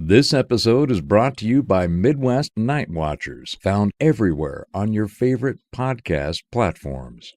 This episode is brought to you by Midwestnightwatchers, found everywhere on your favorite podcast platforms.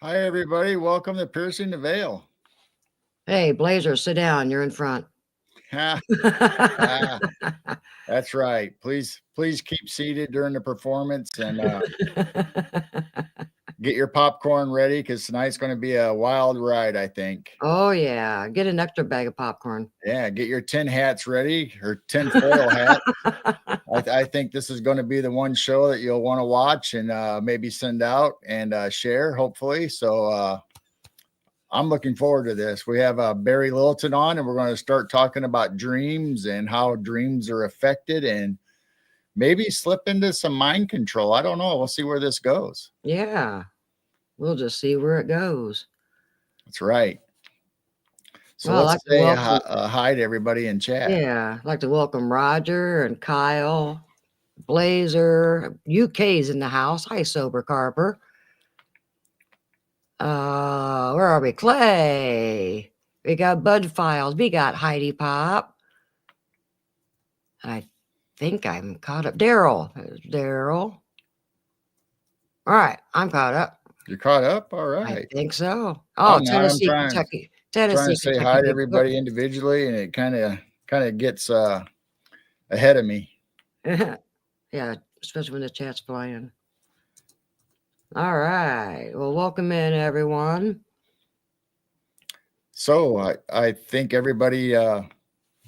Hi, everybody. Welcome to Piercing the Veil. Hey, Blazer, sit down. You're in front. That's right. Please keep seated during the performance and get your popcorn ready because tonight's going to be a wild ride, I think. Oh, yeah. Get an extra bag of popcorn. Yeah, get your tin hats ready, or tin foil hat. I think this is going to be the one show that you'll want to watch and maybe send out and share, hopefully. So I'm looking forward to this. We have Barry Littleton on, and we're going to start talking about dreams and how dreams are affected and maybe slip into some mind control. I don't know. We'll see where this goes. Yeah. We'll just see where it goes. That's right. So well, let's say hi to everybody in chat. Yeah. I'd like to welcome Roger and Kyle, Blazer. UK's in the house. Hi, Sober Carper. Where are we? Clay. We got Bud Files. We got Heidi Pop. I think I'm caught up. Daryl. Daryl. All right. I'm caught up. You're caught up? All right. I think so. Oh, Tennessee, Kentucky. Trying to say hi to everybody individually, and it kind of gets ahead of me. Yeah, especially when the chat's flying. All right. Well, welcome in, everyone. So I think everybody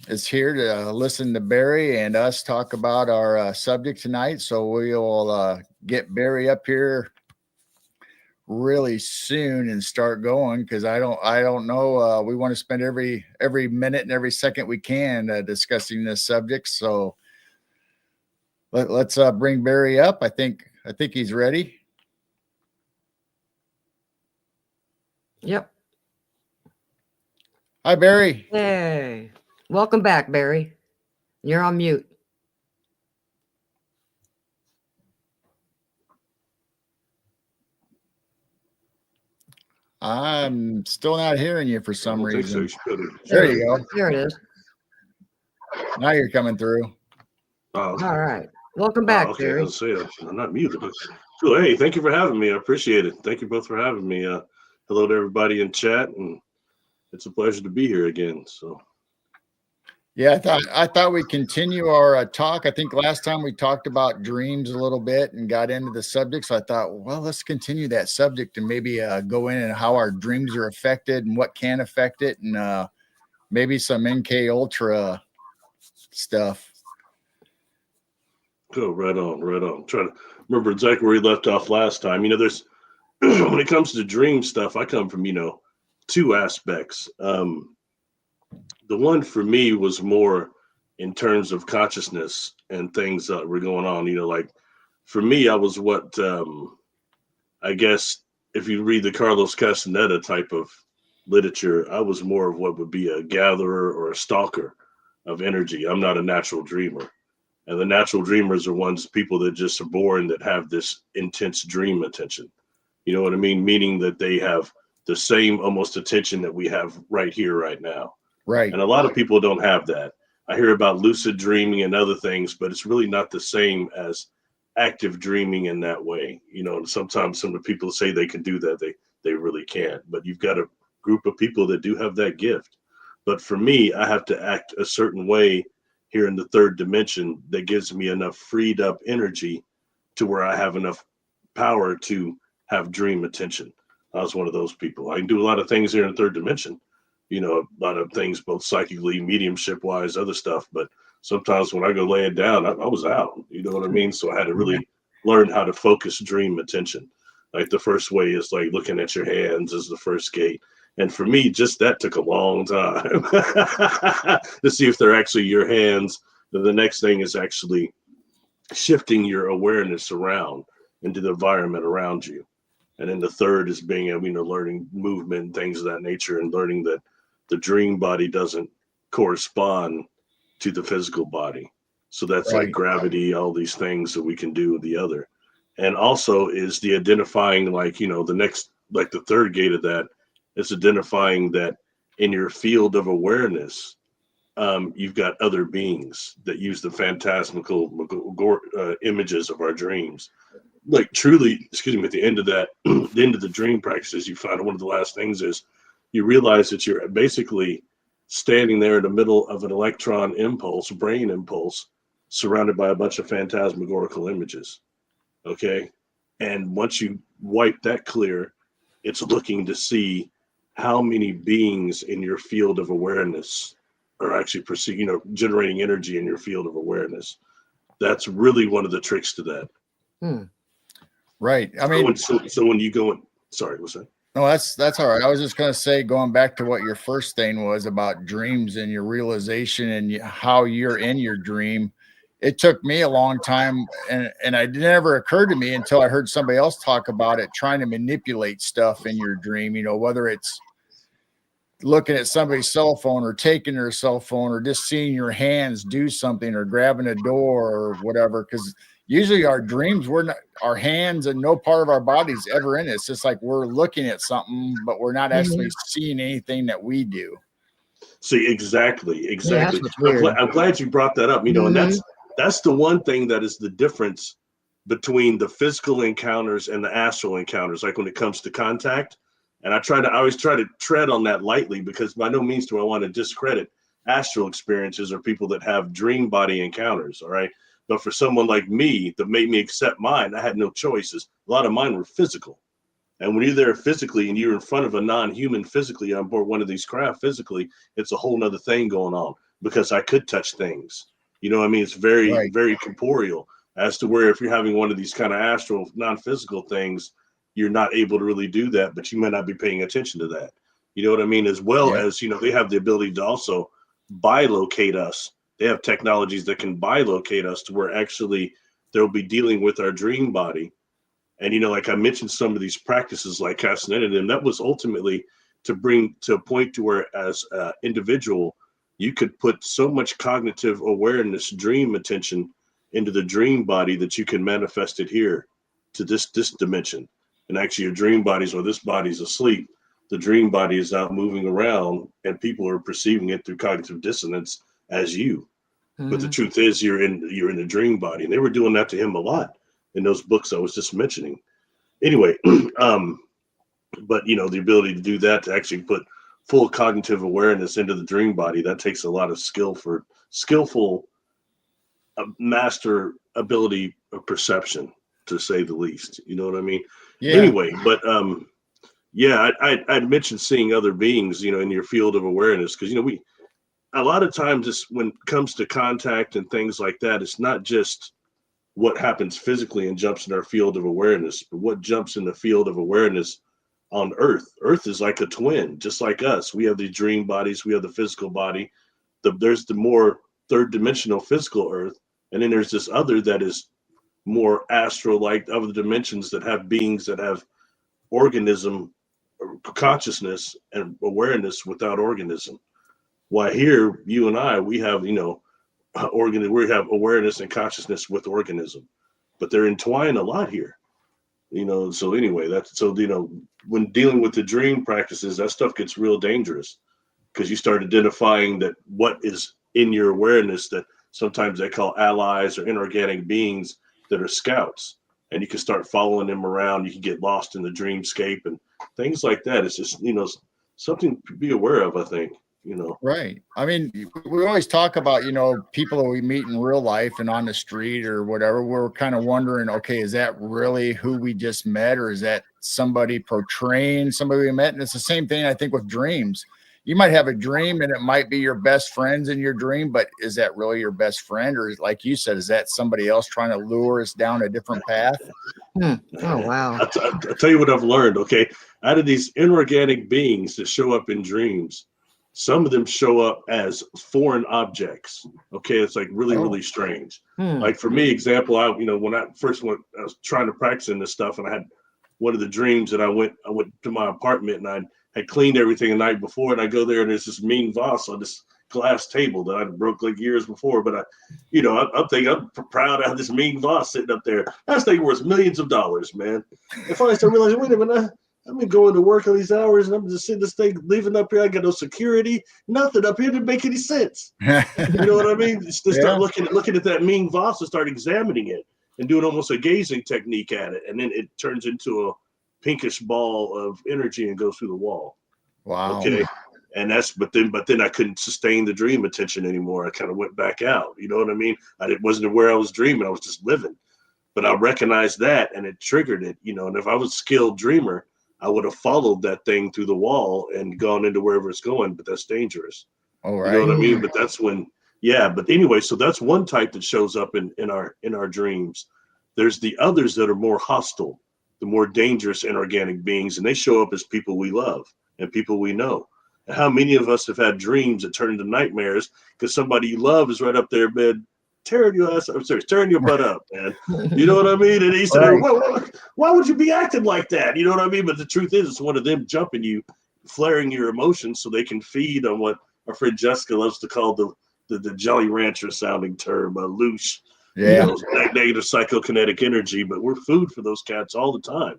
is here to listen to Barry and us talk about our subject tonight. So we'll get Barry up here really soon and start going because I don't know. We want to spend every minute and every second we can discussing this subject. So let's bring Barry up. I think he's ready. Yep. Hi, Barry. Hey, welcome back, Barry. You're on mute. I'm still not hearing you for some reason. There you go. There it is. Now you're coming through. All right. Welcome back, okay, Barry. I'll say I'm not muted. Cool. Hey, thank you for having me. I appreciate it. Thank you both for having me. Hello to everybody in chat, and it's a pleasure to be here again. So, yeah, I thought we'd continue our talk. I think last time we talked about dreams a little bit and got into the subject. So I thought, well, let's continue that subject and maybe go in and how our dreams are affected and what can affect it, and maybe some MK Ultra stuff. cool. Right on. I'm trying to remember exactly where we left off last time. There's when it comes to dream stuff, I come from two aspects. The one for me was more in terms of consciousness and things that were going on. Like for me, I was what I guess if you read the Carlos Castaneda type of literature, I was more of what would be a gatherer or a stalker of energy. I'm not a natural dreamer. And the natural dreamers are people that just are born that have this intense dream attention. You know what I mean? Meaning that they have the same almost attention that we have right here, right now. Right. And a lot of people don't have that. I hear about lucid dreaming and other things, but it's really not the same as active dreaming in that way. And sometimes some of the people say they can do that, they really can't. But you've got a group of people that do have that gift. But for me, I have to act a certain way here in the third dimension that gives me enough freed up energy to where I have enough power to have dream attention. I was one of those people. I can do a lot of things here in the third dimension, a lot of things, both psychically, mediumship wise, other stuff. But sometimes when I go laying down, I was out, you know what I mean? So I had to really learn how to focus dream attention. Like the first way is like looking at your hands is the first gate. And for me, just that took a long time to see if they're actually your hands. Then the next thing is actually shifting your awareness around into the environment around you. And then the third is being able, learning movement and things of that nature, and learning that the dream body doesn't correspond to the physical body. So that's like gravity, all these things that we can do with the other. And also is the identifying, like, the next, like the third gate of that is identifying that in your field of awareness, you've got other beings that use the phantasmical images of our dreams. Like truly, at the end of that, the end of the dream practices, you find one of the last things is you realize that you're basically standing there in the middle of an electron impulse, brain impulse, surrounded by a bunch of phantasmagorical images. Okay. And once you wipe that clear, it's looking to see how many beings in your field of awareness are actually generating energy in your field of awareness. That's really one of the tricks to that. Right. I mean, so when you go in, sorry, what's that? No, that's all right. I was just going to say, going back to what your first thing was about dreams and your realization and how you're in your dream. It took me a long time, and it never occurred to me until I heard somebody else talk about it, trying to manipulate stuff in your dream, whether it's looking at somebody's cell phone or taking their cell phone or just seeing your hands do something or grabbing a door or whatever. Because usually our dreams, our hands and no part of our body's ever in it. It's just like we're looking at something, but we're not actually seeing anything that we do. See, exactly. Yeah, that's what's weird. I'm glad you brought that up, and that's the one thing that is the difference between the physical encounters and the astral encounters. Like when it comes to contact, and I always try to tread on that lightly, because by no means do I want to discredit astral experiences or people that have dream body encounters. All right. But for someone like me that made me accept mine, I had no choices. A lot of mine were physical. And when you're there physically and you're in front of a non-human physically on board one of these craft physically, it's a whole nother thing going on, because I could touch things. You know what I mean? It's very, very corporeal, as to where if you're having one of these kind of astral, non-physical things, you're not able to really do that, but you might not be paying attention to that. You know what I mean? As well as, they have the ability to also bilocate us. They have technologies that can bilocate us to where actually they'll be dealing with our dream body. And, like I mentioned, some of these practices like Castaneda, and that was ultimately to bring to a point to where as an individual, you could put so much cognitive awareness, dream attention into the dream body that you can manifest it here to this dimension. And actually your dream bodies, or this body's asleep, the dream body is out moving around and people are perceiving it through cognitive dissonance as you. But the truth is you're in the dream body. And they were doing that to him a lot in those books I was just mentioning. Anyway, but the ability to do that, to actually put full cognitive awareness into the dream body, that takes a lot of skillful master ability of perception, to say the least. You know what I mean? Yeah. Anyway, but I'd mentioned seeing other beings, in your field of awareness, because we a lot of times when it comes to contact and things like that, it's not just what happens physically and jumps in our field of awareness, but what jumps in the field of awareness on Earth. Earth is like a twin, just like us. We have the dream bodies, we have the physical body. There's the more third dimensional physical Earth, and then there's this other that is more astral, like other dimensions that have beings that have organism, consciousness, and awareness without organism. Why here, you and I, we have, we have awareness and consciousness with organism, but they're entwined a lot here. So anyway, when dealing with the dream practices, that stuff gets real dangerous, because you start identifying that what is in your awareness that sometimes they call allies or inorganic beings that are scouts, and you can start following them around. You can get lost in the dreamscape and things like that. It's just, something to be aware of, I think. Right. I mean, we always talk about, people that we meet in real life and on the street or whatever. We're kind of wondering, okay, is that really who we just met, or is that somebody portraying somebody we met? And it's the same thing, I think, with dreams. You might have a dream and it might be your best friends in your dream, but is that really your best friend? Or like you said, is that somebody else trying to lure us down a different path? Oh, wow. I'll tell you what I've learned. Okay. Out of these inorganic beings that show up in dreams, some of them show up as foreign objects. Okay. It's like really strange. Like for me, example, when I first I was trying to practice in this stuff, and I had one of the dreams that I went to my apartment, and I had cleaned everything the night before, and I go there and there's this mean vase on this glass table that I broke like years before. But I'm thinking I'm proud to have this mean vase sitting up there. That thing worth millions of dollars, man. And finally I realized, wait a minute, I've been going to work all these hours and I'm just sitting this thing leaving up here. I got no security, nothing up here. Didn't make any sense. You know what I mean? Just start looking at that mean vase and start examining it and doing almost a gazing technique at it. And then it turns into a pinkish ball of energy and goes through the wall. Wow. Okay. And but then I couldn't sustain the dream attention anymore. I kind of went back out. You know what I mean? It wasn't aware I was dreaming. I was just living. But I recognized that and it triggered it, and if I was a skilled dreamer, I would have followed that thing through the wall and gone into wherever it's going, but that's dangerous. All right. You know what I mean? But that's when, but anyway, so that's one type that shows up in our dreams. There's the others that are more hostile, the more dangerous inorganic beings, and they show up as people we love and people we know. And how many of us have had dreams that turn into nightmares because somebody you love is right up there, man, tearing your butt up, man. You know what I mean? And he said, why would you be acting like that? You know what I mean? But the truth is, it's one of them jumping you, flaring your emotions so they can feed on what our friend Jessica loves to call the Jolly Rancher sounding term, loose, negative psychokinetic energy. But we're food for those cats all the time.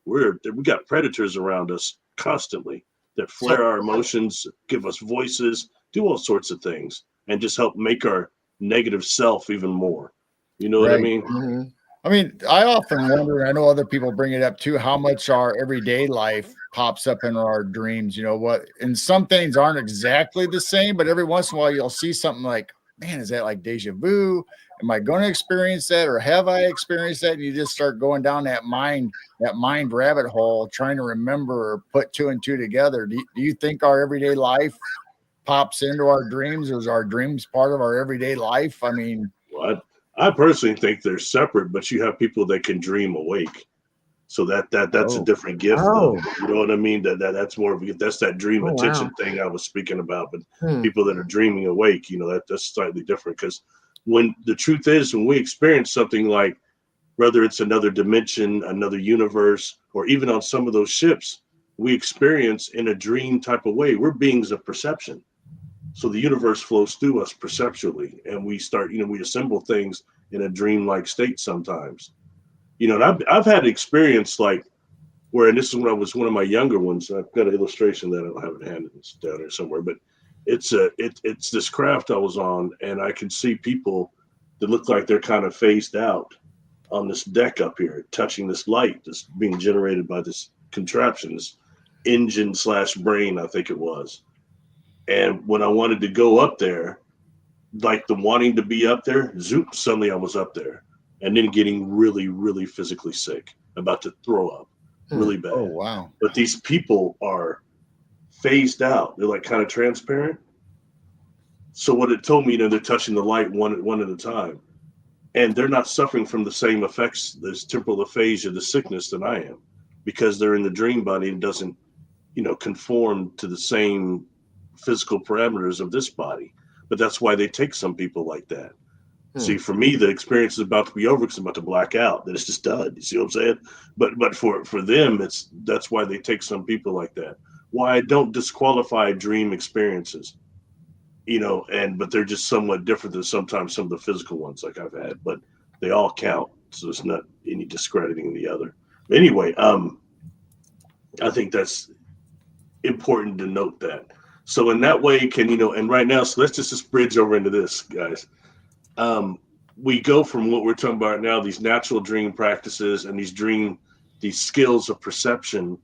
We got predators around us constantly that flare our emotions, give us voices, do all sorts of things, and just help make our negative self even more. You know what I mean? Mm-hmm. I mean, I often wonder, I know other people bring it up too, how much our everyday life pops up in our dreams. And some things aren't exactly the same, but every once in a while you'll see something like, man, is that like deja vu? Am I going to experience that, or have I experienced that? And you just start going down that mind rabbit hole, trying to remember or put two and two together. Do you think our everyday life pops into our dreams? Is our dreams part of our everyday life? I mean, I personally think they're separate, but you have people that can dream awake. So that's a different gift. Though. You know what I mean? That's more of that's that dream attention thing I was speaking about. But people that are dreaming awake, that's slightly different. Because when the truth is, when we experience something like, whether it's another dimension, another universe, or even on some of those ships, we experience in a dream type of way. We're beings of perception. So the universe flows through us perceptually, and we start, we assemble things in a dreamlike state sometimes. And I've had experience like where, and this is when I was one of my younger ones. I've got an illustration that I don't have it handed. It's down there somewhere, but it's this craft I was on, and I could see people that look like they're kind of phased out on this deck up here, touching this light that's being generated by this contraption, this engine / brain, I think it was. And when I wanted to go up there, like the wanting to be up there, zoop, suddenly I was up there. And then getting really, really physically sick, about to throw up really bad. Oh, wow. But these people are phased out. They're like kind of transparent. So what it told me, they're touching the light one at a time. And they're not suffering from the same effects, this temporal aphasia, the sickness that I am, because they're in the dream body and doesn't, conform to the same physical parameters of this body. But that's why they take some people like that. See, for me, the experience is about to be over because I'm about to black out. That it's just done. You see what I'm saying? But for them, that's why they take some people like that. Why I don't disqualify dream experiences, but they're just somewhat different than sometimes some of the physical ones like I've had. But they all count, so it's not any discrediting the other. Anyway, I think that's important to note that. So in that way, can and right now, so let's just bridge over into this, guys. We go from what we're talking about now, these natural dream practices and these skills of perception,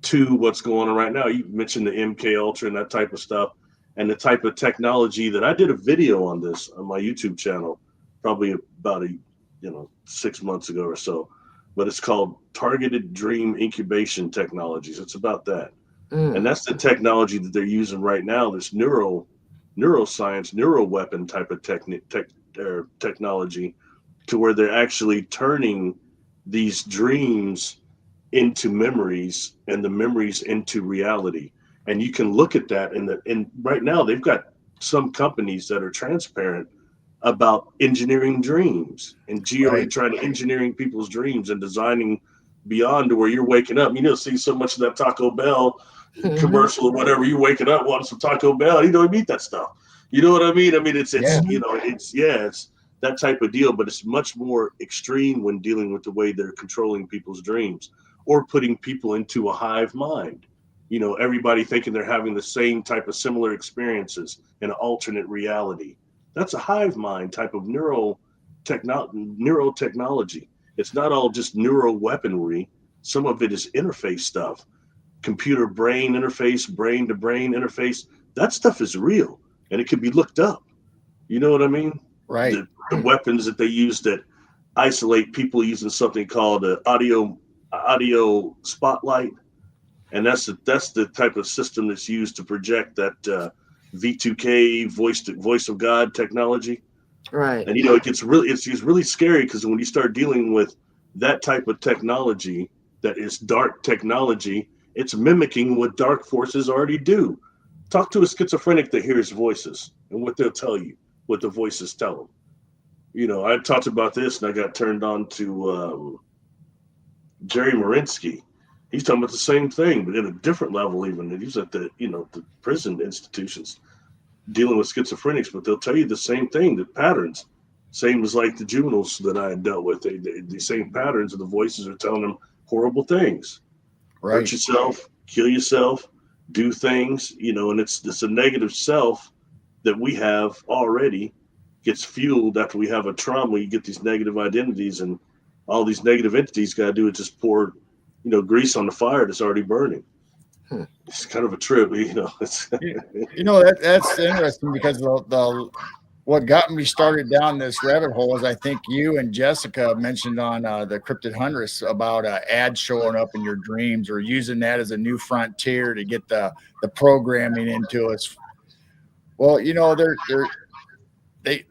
to what's going on right now. You mentioned the MK Ultra and that type of stuff, and the type of technology that I did a video on this on my YouTube channel, probably about 6 months ago or so. But it's called Targeted Dream Incubation Technologies. It's about that. And that's the technology that they're using right now. This neuroscience, neuro weapon type of technology, to where they're actually turning these dreams into memories and the memories into reality. And you can look at that, and right now they've got some companies that are transparent about engineering dreams and trying to engineering people's dreams and designing beyond to where you're waking up. See so much of that Taco Bell commercial or whatever. You're waking up wanting some Taco Bell. You don't eat that stuff. You know what I mean? I mean, it's that type of deal, but it's much more extreme when dealing with the way they're controlling people's dreams or putting people into a hive mind. Everybody thinking they're having the same type of similar experiences in an alternate reality. That's a hive mind type of neurotechnology. It's not all just neuro weaponry. Some of it is interface stuff, computer brain interface, brain to brain interface. That stuff is real, and it can be looked up. You know what I mean? Right. The weapons that they use that isolate people using something called an audio spotlight, and that's the type of system that's used to project that V2K voice of God technology. Right. And it gets really scary, because when you start dealing with that type of technology that is dark technology, it's mimicking what dark forces already do. Talk to a schizophrenic that hears voices and what they'll tell you, what the voices tell them. I talked about this and I got turned on to Jerry Marinsky. He's talking about the same thing, but at a different level even. He's at the prison institutions dealing with schizophrenics, but they'll tell you the same thing, the patterns. Same as like the juveniles that I had dealt with. The same patterns, and the voices are telling them horrible things. Right. Hurt yourself, kill yourself, do things, and it's a negative self that we have already gets fueled after we have a trauma. You get these negative identities, and all these negative entities got to do is just pour, grease on the fire that's already burning. It's kind of a trip, It's that's interesting, because the what got me started down this rabbit hole is I think you and Jessica mentioned on the Cryptid Huntress about ads showing up in your dreams, or using that as a new frontier to get the programming into us. Well,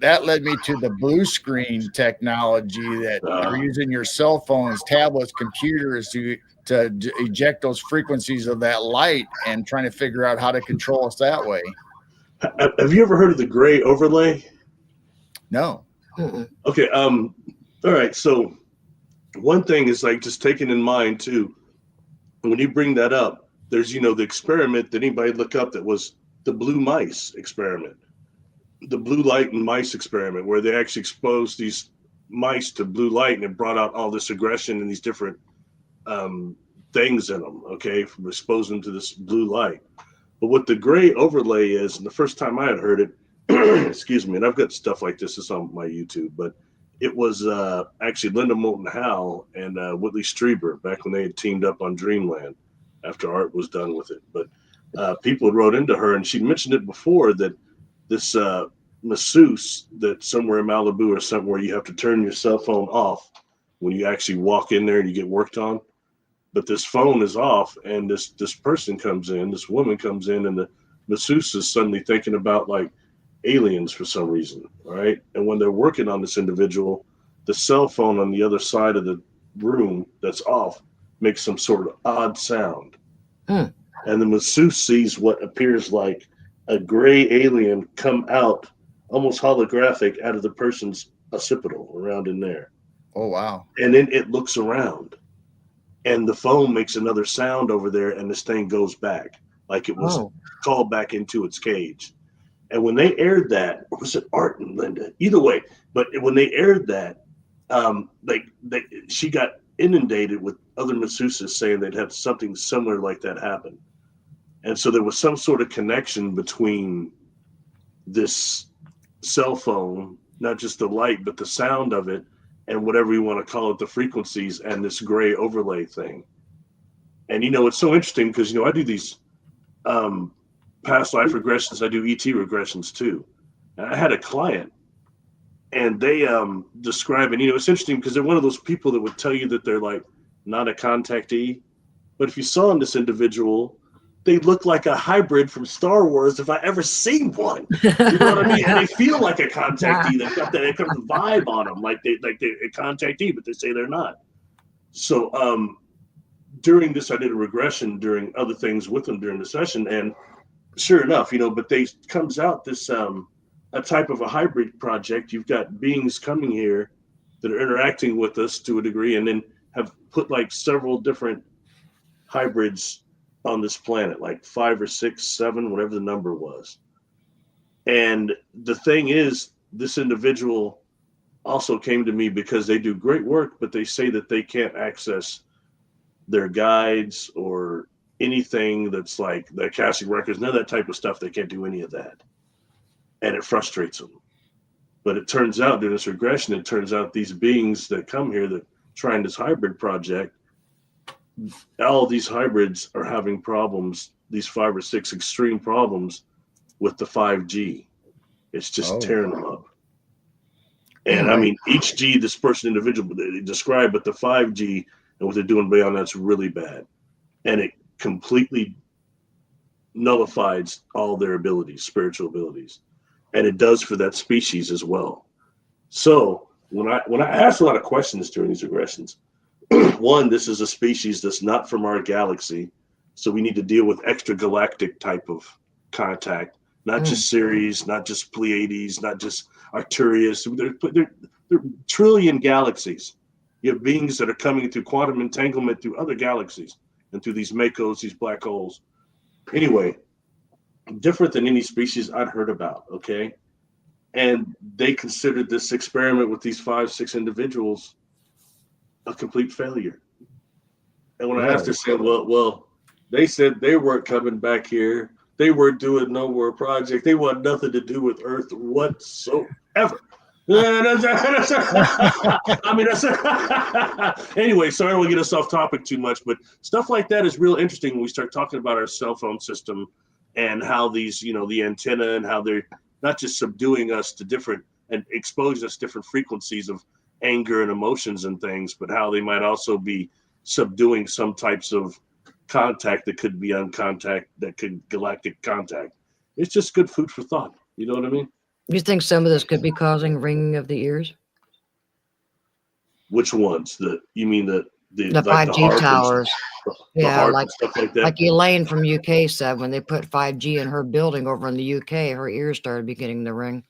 that led me to the blue screen technology that are using your cell phones, tablets, computers to eject those frequencies of that light, and trying to figure out how to control us that way. Have you ever heard of the gray overlay? No. Okay. All right. So one thing is like just taking in mind too, when you bring that up, there's, the experiment that anybody look up that was the blue mice experiment, the blue light and mice experiment, where they actually exposed these mice to blue light, and it brought out all this aggression and these different things in them. Okay. From exposing them to this blue light. But what the gray overlay is, and the first time I had heard it, excuse me, and I've got stuff like this, it's on my YouTube, but it was actually Linda Moulton Howe and Whitley Strieber back when they had teamed up on Dreamland after Art was done with it. But people had wrote into her, and she mentioned it before, that this masseuse that somewhere in Malibu or somewhere, you have to turn your cell phone off when you actually walk in there and you get worked on. But this phone is off, and this person comes in, this woman comes in, and the masseuse is suddenly thinking about like aliens for some reason, right? And when they're working on this individual, the cell phone on the other side of the room that's off makes some sort of odd sound. And the masseuse sees what appears like a gray alien come out, almost holographic, out of the person's occipital around in there. Oh, wow. And then it looks around, and the phone makes another sound over there, and this thing goes back like it was called back into its cage. And when they aired that, or was it Art and Linda? Either way, but when they aired that, she got inundated with other masseuses saying they'd had something similar like that happen. And so there was some sort of connection between this cell phone, not just the light, but the sound of it, and whatever you want to call it, the frequencies, and this gray overlay thing. And, it's so interesting because, I do these past life regressions. I do ET regressions too. And I had a client, and they describe, and, it's interesting because they're one of those people that would tell you that they're like not a contactee. But if you saw this individual, they look like a hybrid from Star Wars if I ever seen one. You know what I mean? And they feel like a contactee. They've got that kind of vibe on them, like they're a contactee, but they say they're not. So during this, I did a regression during other things with them during the session, and sure enough, but they comes out this a type of a hybrid project. You've got beings coming here that are interacting with us to a degree, and then have put like several different hybrids on this planet, like 5 or 6, 7, whatever the number was. And the thing is, this individual also came to me because they do great work, but they say that they can't access their guides or anything that's like the Akashic records, none of that type of stuff. They can't do any of that. And it frustrates them. But it turns out during this regression, it turns out these beings that come here that trying this hybrid project, all these hybrids are having problems, these 5 or 6 extreme problems with the 5G. It's just tearing them up. And I mean, each G, this person individual they describe, but the 5G and what they're doing beyond that's really bad. And it completely nullifies all their abilities, spiritual abilities. And it does for that species as well. So when I ask a lot of questions during these regressions, one, this is a species that's not from our galaxy. So we need to deal with extragalactic type of contact, not just Ceres, not just Pleiades, not just Arcturus. They're trillion galaxies. You have beings that are coming through quantum entanglement through other galaxies and through these makos, these black holes. Anyway, different than any species I'd heard about, okay? And they considered this experiment with these 5, 6 individuals a complete failure. And when I asked, they said, well, they said they weren't coming back here. They weren't doing no more project. They want nothing to do with Earth whatsoever. I mean, anyway, sorry we'll get us off topic too much, but stuff like that is real interesting when we start talking about our cell phone system and how these, the antenna and how they're not just subduing us to different and exposing us to different frequencies of anger and emotions and things, but how they might also be subduing some types of contact that could be galactic contact. It's just good food for thought. You know what I mean? You think some of this could be causing ringing of the ears? Which ones? You mean the 5G towers? Yeah, like stuff like that. Like Elaine from UK said, when they put 5G in her building over in the UK, her ears started beginning to ring.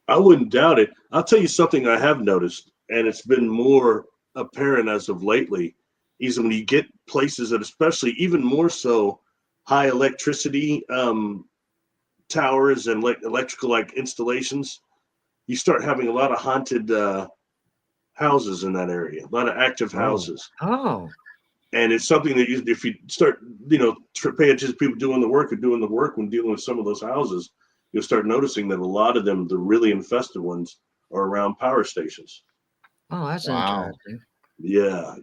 I wouldn't doubt it. I'll tell you something I have noticed, and it's been more apparent as of lately, is when you get places that, especially even more so, high electricity towers and electrical installations, you start having a lot of haunted houses in that area, a lot of active houses. Oh. And it's something that if you start, pay attention to people doing the work when dealing with some of those houses, you'll start noticing that a lot of them, the really infested ones, are around power stations. Oh, that's interesting. Yeah.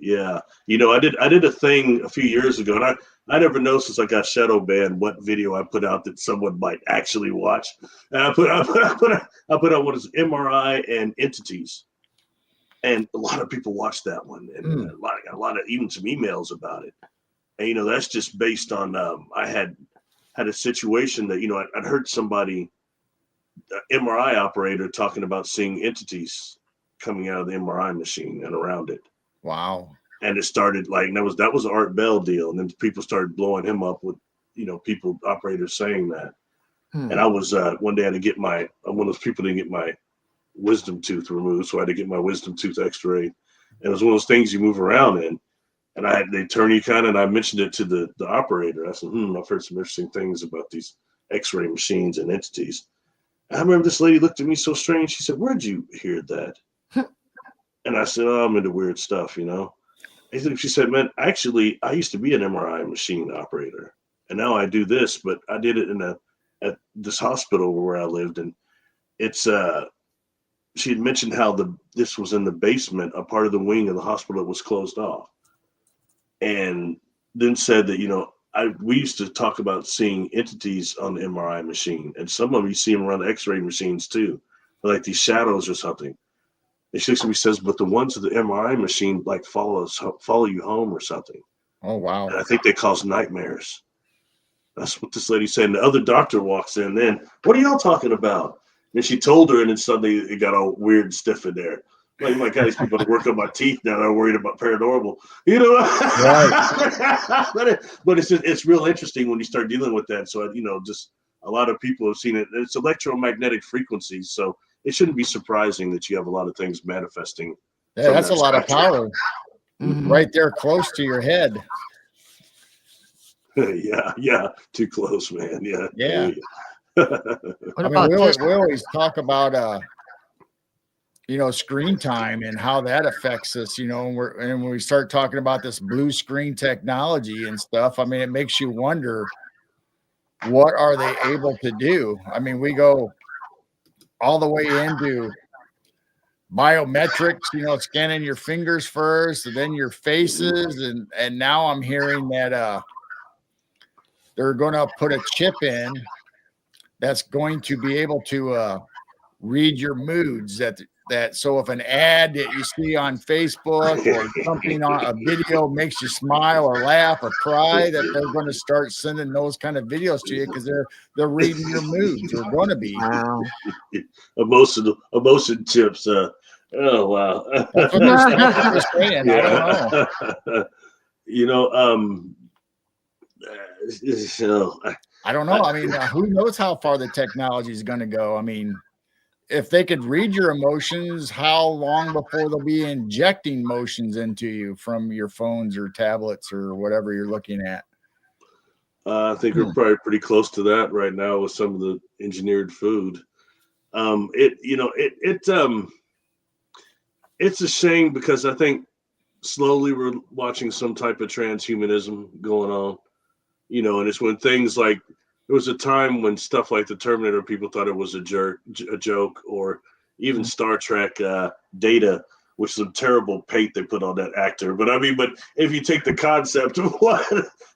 I did a thing a few years ago, and I never know since I got shadow banned what video I put out that someone might actually watch. And I put out what is MRI and entities, and a lot of people watched that one, and a lot of even some emails about it. And that's just based on I had a situation that I'd heard somebody, MRI operator, talking about seeing entities coming out of the MRI machine and around it. Wow. And it started that was an Art Bell deal, and then people started blowing him up with operators saying that. And I was one day I had to get one of those people didn't get my wisdom tooth removed, so I had to get my wisdom tooth x-ray. And it was one of those things you move around in, and they turn you kind of, and I mentioned it to the operator. I said, I've heard some interesting things about these x-ray machines and entities. And I remember this lady looked at me so strange. She said, "Where'd you hear that?" And I said, "Oh, I'm into weird stuff, She said, "Man, actually, I used to be an MRI machine operator, and now I do this. But I did it at this hospital where I lived, and it's she had mentioned how this was in the basement, a part of the wing of the hospital that was closed off, and then said that we used to talk about seeing entities on the MRI machine, and some of them you see them around the X-ray machines too, like these shadows or something. And she says, but the ones at the MRI machine like follow you home or something. Oh, wow. And I think they cause nightmares. That's what this lady said. And the other doctor walks in. Then, what are y'all talking about? And she told her, and then suddenly it got all weird and stiff in there. Like, my God, these people that work on my teeth now, they're worried about paranormal. Right. but it's real interesting when you start dealing with that. So just a lot of people have seen it. It's electromagnetic frequencies, so it shouldn't be surprising that you have a lot of things manifesting. Yeah, that's a lot of power Mhm. right there close to your head. Yeah, too close, man. Yeah. What I mean, about this? we always talk about screen time and how that affects us, and when we start talking about this blue screen technology and stuff, I mean, it makes you wonder, what are they able to do? I mean, we go all the way into biometrics, scanning your fingers first, and then your faces, and now I'm hearing that they're going to put a chip in that's going to be able to read your moods. That so if an ad that you see on Facebook or something on a video makes you smile or laugh or cry, that they're going to start sending those kind of videos to you because they're reading your moods. They're going to be. Wow. Emotion chips. Oh wow. That's what they're saying. I don't know. I don't know. I mean, who knows how far the technology is going to go? I mean, if they could read your emotions, how long before they'll be injecting motions into you from your phones or tablets or whatever you're looking at? I think we're probably pretty close to that right now with some of the engineered food. It's a shame because I think slowly we're watching some type of transhumanism going on, and it's when things like, there was a time when stuff like the Terminator, people thought it was a joke, or even Star Trek Data, which is a terrible paint they put on that actor. But if you take the concept of what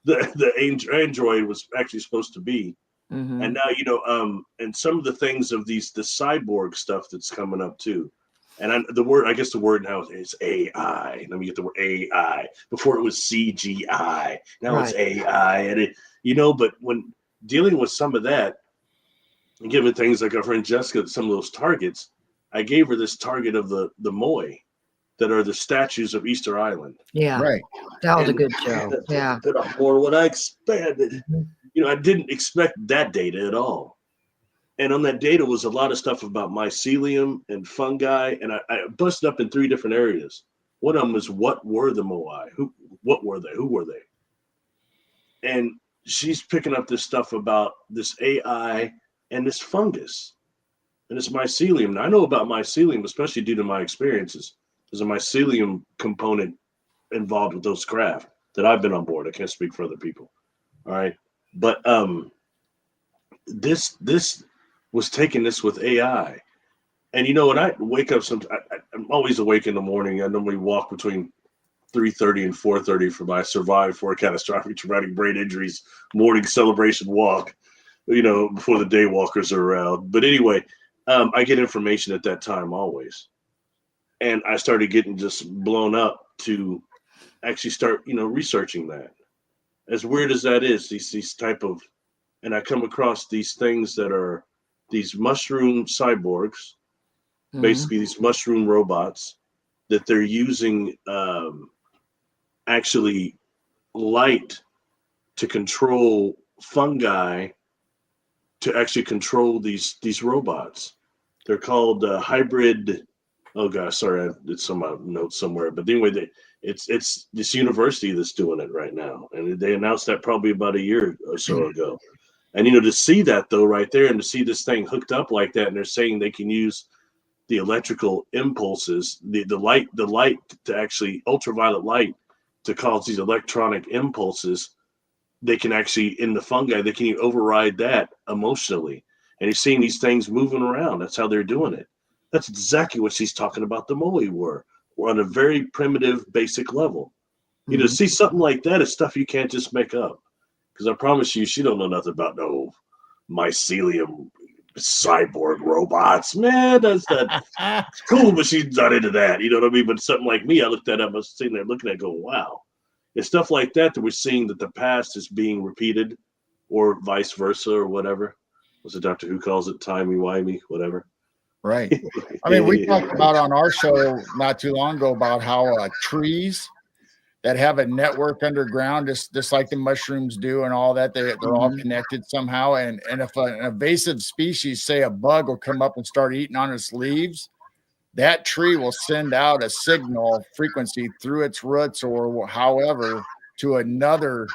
the android was actually supposed to be, and now and some of the things of the cyborg stuff that's coming up too. And I guess the word now is AI. Let me get the word AI. Before it was CGI. Now It's AI, and but when dealing with some of that, and giving things like our friend Jessica some of those targets, I gave her this target of the Moai, that are the statues of Easter Island. Yeah. Right. That was a good show. Yeah. A bit off more what I expected. I didn't expect that data at all. And on that data was a lot of stuff about mycelium and fungi, and I busted up in 3 different areas. One of them was, what were the Moai? What were they? Who were they? And she's picking up this stuff about this AI and this fungus and this mycelium. Now, I know about mycelium, especially due to my experiences. There's a mycelium component involved with those craft that I've been on board. I can't speak for other people. All right. But this was taking this with AI. And when I wake up, I'm always awake in the morning. I normally walk between 3:30 and 4:30 for my survive for catastrophic traumatic brain injuries morning celebration walk, before the day walkers are around. But anyway, I get information at that time always. And I started getting just blown up to actually start, researching that. As weird as that is, these type of, and I come across these things that are these mushroom cyborgs, basically these mushroom robots that they're using actually light to control fungi, to actually control these robots. They're called hybrid. Oh gosh, sorry, it's on my notes somewhere. But anyway, it's this university that's doing it right now, and they announced that probably about a year or so ago. And to see that though right there, and to see this thing hooked up like that, and they're saying they can use the electrical impulses, the light to actually ultraviolet light to cause these electronic impulses they can actually, in the fungi, they can override that emotionally. And he's seeing these things moving around. That's how they're doing it. That's exactly what she's talking about. The Moai were on a very primitive, basic level. You know, see something like that is stuff you can't just make up. Because I promise you, she don't know nothing about no mycelium cyborg robots. Man, that's it's cool, but she's not into that. You know what I mean? But something like me, I looked that up. I was sitting there looking at it going, wow. It's stuff like that we're seeing that the past is being repeated or vice versa or whatever. What's it Doctor Who calls it? Timey-wimey, whatever. Right. I mean, we talked about on our show not too long ago about how trees that have a network underground, just like the mushrooms do and all that, they're all connected somehow. And if an invasive species, say a bug, will come up and start eating on its leaves, that tree will send out a signal frequency through its roots or however to another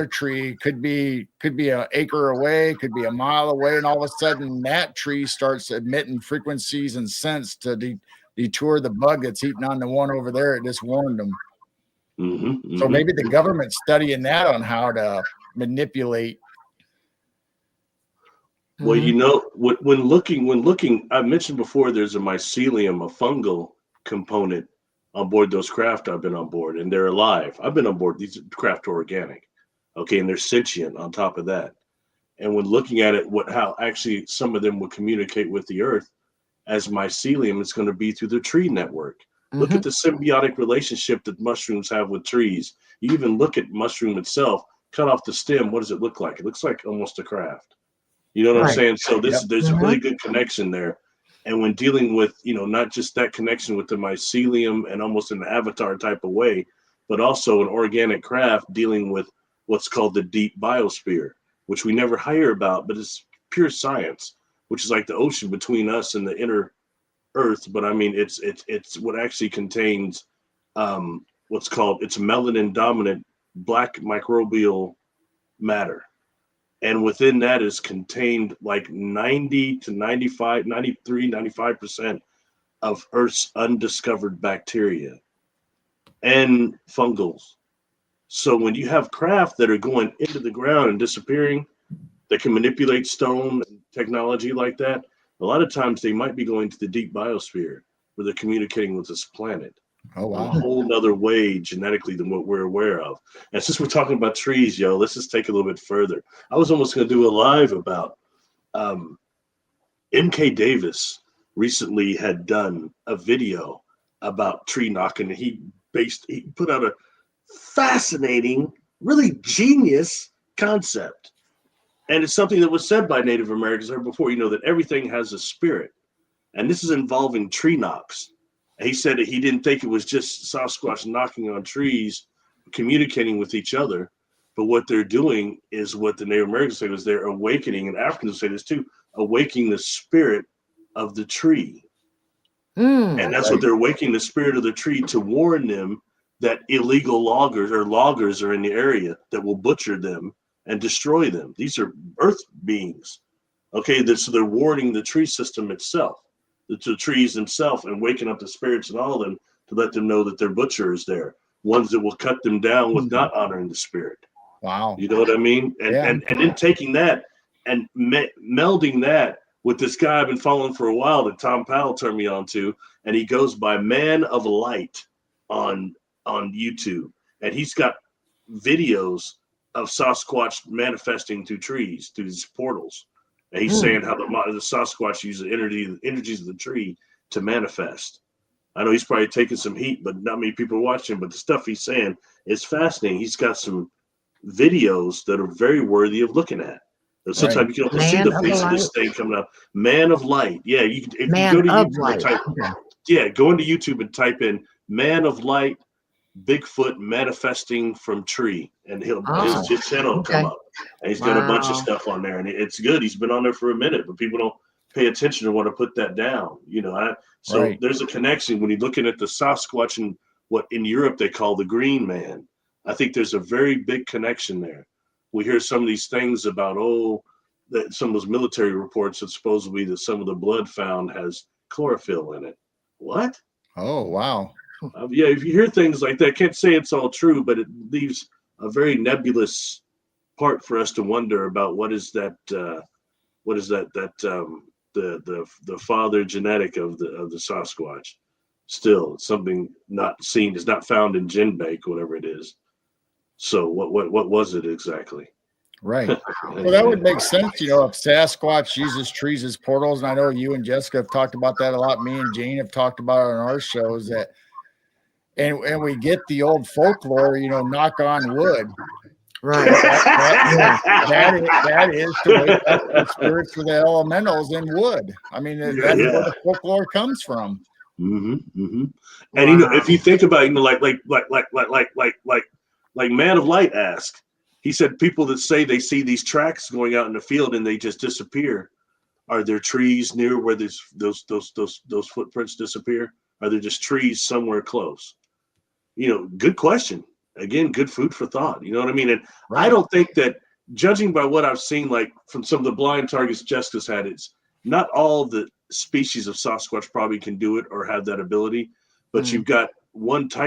tree. Could be an acre away, could be a mile away, and all of a sudden that tree starts emitting frequencies and scents to detour the bug that's eating on the one over there. It just warned them. So maybe the government's studying that on how to manipulate. Well, you know, when looking, I mentioned before, there's a mycelium, a fungal component on board those craft I've been on board, and they're alive. I've been on board. These craft are organic, okay, and they're sentient on top of that. And when looking at it, how actually some of them will communicate with the earth as mycelium, it's going to be through the tree network. Look at the symbiotic relationship that mushrooms have with trees. You even look at mushroom itself, cut off the stem. What does it look like? It looks like almost a craft. You know what I'm saying? So there's a really good connection there. And when dealing with, you know, not just that connection with the mycelium and almost in an avatar type of way, but also an organic craft dealing with what's called the deep biosphere, which we never hear about, but it's pure science, which is like the ocean between us and the inner earth. But I mean, it's what actually contains what's called, it's melanin dominant black microbial matter. And within that is contained like 90 to 95, 93, 95% of Earth's undiscovered bacteria and fungals. So when you have craft that are going into the ground and disappearing, that can manipulate stone and technology like that, a lot of times they might be going to the deep biosphere where they're communicating with this planet. Oh, wow. A whole nother way genetically than what we're aware of. And since we're talking about trees, let's just take it a little bit further. I was almost going to do a live about M.K. Davis recently had done a video about tree knocking. He put out a fascinating, really genius concept. And it's something that was said by Native Americans there before, that everything has a spirit. And this is involving tree knocks. He said that he didn't think it was just Sasquatch knocking on trees, communicating with each other. But what they're doing is what the Native Americans say was they're awakening, and Africans say this too, awakening the spirit of the tree. And that's what they're awakening the spirit of the tree to warn them that illegal loggers are in the area that will butcher them and destroy them. These are earth beings. Okay, so they're warning the tree system itself, the trees themselves, and waking up the spirits and all of them to let them know that their butcher is there. Ones that will cut them down with not honoring the spirit. Wow. You know what I mean? And then taking that and melding that with this guy I've been following for a while that Tom Powell turned me on to, and he goes by Man of Light on YouTube. And he's got videos of Sasquatch manifesting through trees, through these portals. And he's saying how the Sasquatch uses the energies of the tree to manifest. I know he's probably taking some heat, but not many people are watching. But the stuff he's saying is fascinating. He's got some videos that are very worthy of looking at. Sometimes you can almost see the face of this thing coming up. Man of Light. Yeah, you can. If you go to YouTube, go into YouTube and type in "Man of Light, Bigfoot manifesting from tree," and his channel will come up. And he's got a bunch of stuff on there, and it's good. He's been on there for a minute, but people don't pay attention or want to put that down. There's a connection when you're looking at the Sasquatch and what in Europe they call the Green Man. I think there's a very big connection there. We hear some of these things about that some of those military reports that supposedly that some of the blood found has chlorophyll in it. What? Oh, wow. If you hear things like that, can't say it's all true, but it leaves a very nebulous part for us to wonder about what is that the father genetic of the Sasquatch. Still, something not seen, is not found in GenBank, whatever it is. So what was it exactly? Right. Well, that would make sense, if Sasquatch uses trees as portals, and I know you and Jessica have talked about that a lot. Me and Jane have talked about it on our shows, that and we get the old folklore, knock on wood. Right. That is to wake up the spirits for the elementals in wood. I mean, that's where the folklore comes from. Mm-hmm, mm-hmm. Wow. And if you think about it, like Man of Light asked, he said people that say they see these tracks going out in the field and they just disappear. Are there trees near where those footprints disappear? Are there just trees somewhere close? Good question. Again, good food for thought. You know what I mean? And Right. I don't think that, judging by what I've seen, like from some of the blind targets Jessica's had, it's not all the species of Sasquatch probably can do it or have that ability, but you've got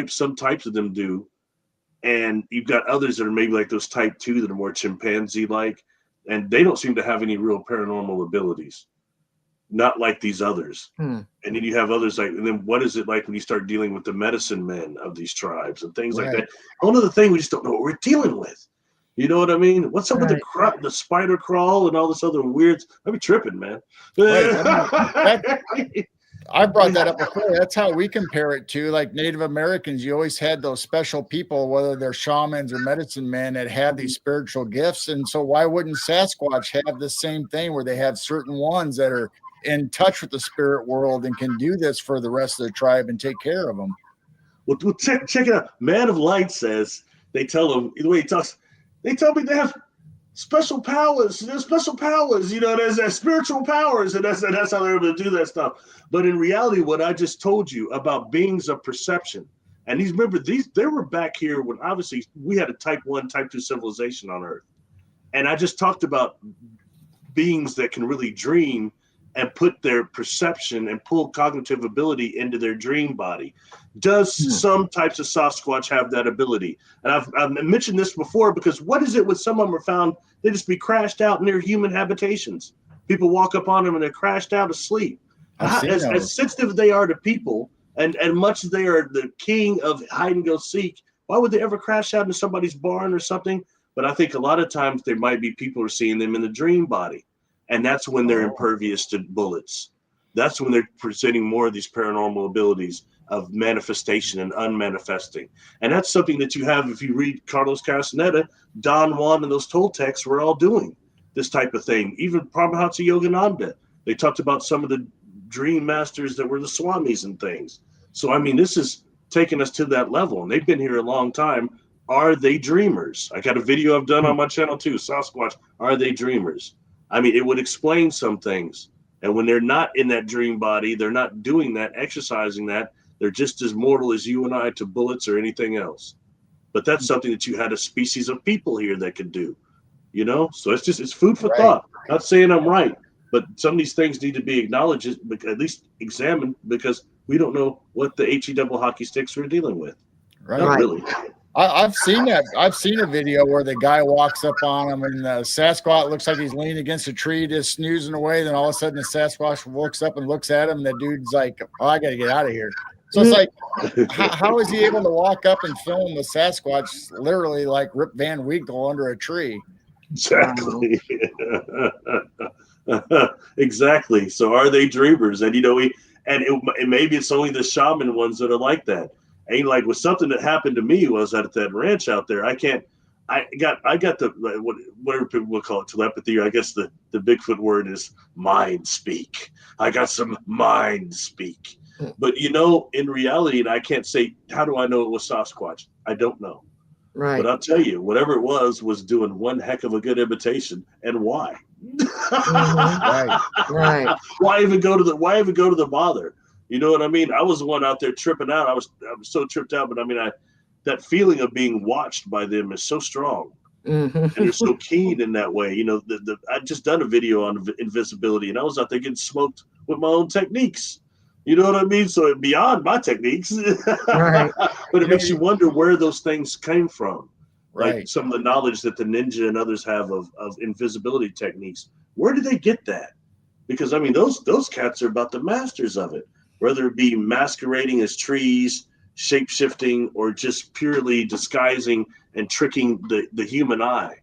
some types of them do. And you've got others that are maybe like those type 2 that are more chimpanzee-like, and they don't seem to have any real paranormal abilities, not like these others. And then you have others and then what is it like when you start dealing with the medicine men of these tribes and things like that? Another thing, we just don't know what we're dealing with. You know what I mean? What's up with the spider crawl and all this other weird? I'd be tripping, man. Right. I brought that up before. That's how we compare it to like Native Americans. You always had those special people, whether they're shamans or medicine men, that had these spiritual gifts. And so why wouldn't Sasquatch have the same thing, where they have certain ones that are in touch with the spirit world and can do this for the rest of the tribe and take care of them? Well, check it out. Man of Light says they tell him, the way he talks, they tell me they have special powers. There's special powers, there's spiritual powers, and that's how they're able to do that stuff. But in reality, what I just told you about beings of perception, and they were back here when obviously we had a type 1, type 2 civilization on Earth. And I just talked about beings that can really dream and put their perception and pull cognitive ability into their dream body. Does some types of Sasquatch have that ability? And I've mentioned this before, because what is it when some of them are found, they just be crashed out near human habitations? People walk up on them and they're crashed out asleep. As sensitive they are to people, and much as they are the king of hide and go seek, why would they ever crash out into somebody's barn or something? But I think a lot of times there might be people who are seeing them in the dream body. And that's when they're impervious to bullets. That's when they're presenting more of these paranormal abilities of manifestation and unmanifesting. And that's something that you have, if you read Carlos Castaneda, Don Juan, and those Toltecs were all doing this type of thing. Even Paramahansa Yogananda, they talked about some of the dream masters that were the swamis and things. So, I mean, this is taking us to that level, and they've been here a long time. Are they dreamers? I got a video I've done on my channel too, Sasquatch, are they dreamers? I mean, it would explain some things. And when they're not in that dream body, they're not doing that, exercising that, they're just as mortal as you and I to bullets or anything else. But that's something that you had a species of people here that could do, So it's food for thought. Not saying I'm right, but some of these things need to be acknowledged, at least examined, because we don't know what the HE double hockey sticks are dealing with. Not really. I've seen that. I've seen a video where the guy walks up on him, and the Sasquatch looks like he's leaning against a tree, just snoozing away. Then all of a sudden, the Sasquatch walks up and looks at him, and the dude's like, "Oh, I got to get out of here." So it's like, how is he able to walk up and film the Sasquatch literally like Rip Van Winkle under a tree? Exactly. Exactly. So are they dreamers? And maybe it's only the shaman ones that are like that. And like with something that happened to me was at that ranch out there. I got the whatever people will call it, telepathy. Or I guess the Bigfoot word is mind speak. I got some mind speak. But in reality, and I can't say, how do I know it was Sasquatch? I don't know. Right. But I'll tell you, whatever it was doing one heck of a good imitation. And why? Right. Why even go to the bother? You know what I mean? I was the one out there tripping out. I was so tripped out, but I mean, that feeling of being watched by them is so strong, and they're so keen in that way. I just done a video on invisibility, and I was out there getting smoked with my own techniques. You know what I mean? So beyond my techniques, right. But it makes you wonder where those things came from. Right. some of the knowledge that the ninja and others have of invisibility techniques. Where do they get that? Because I mean, those cats are about the masters of it, whether it be masquerading as trees, shape shifting, or just purely disguising and tricking the human eye.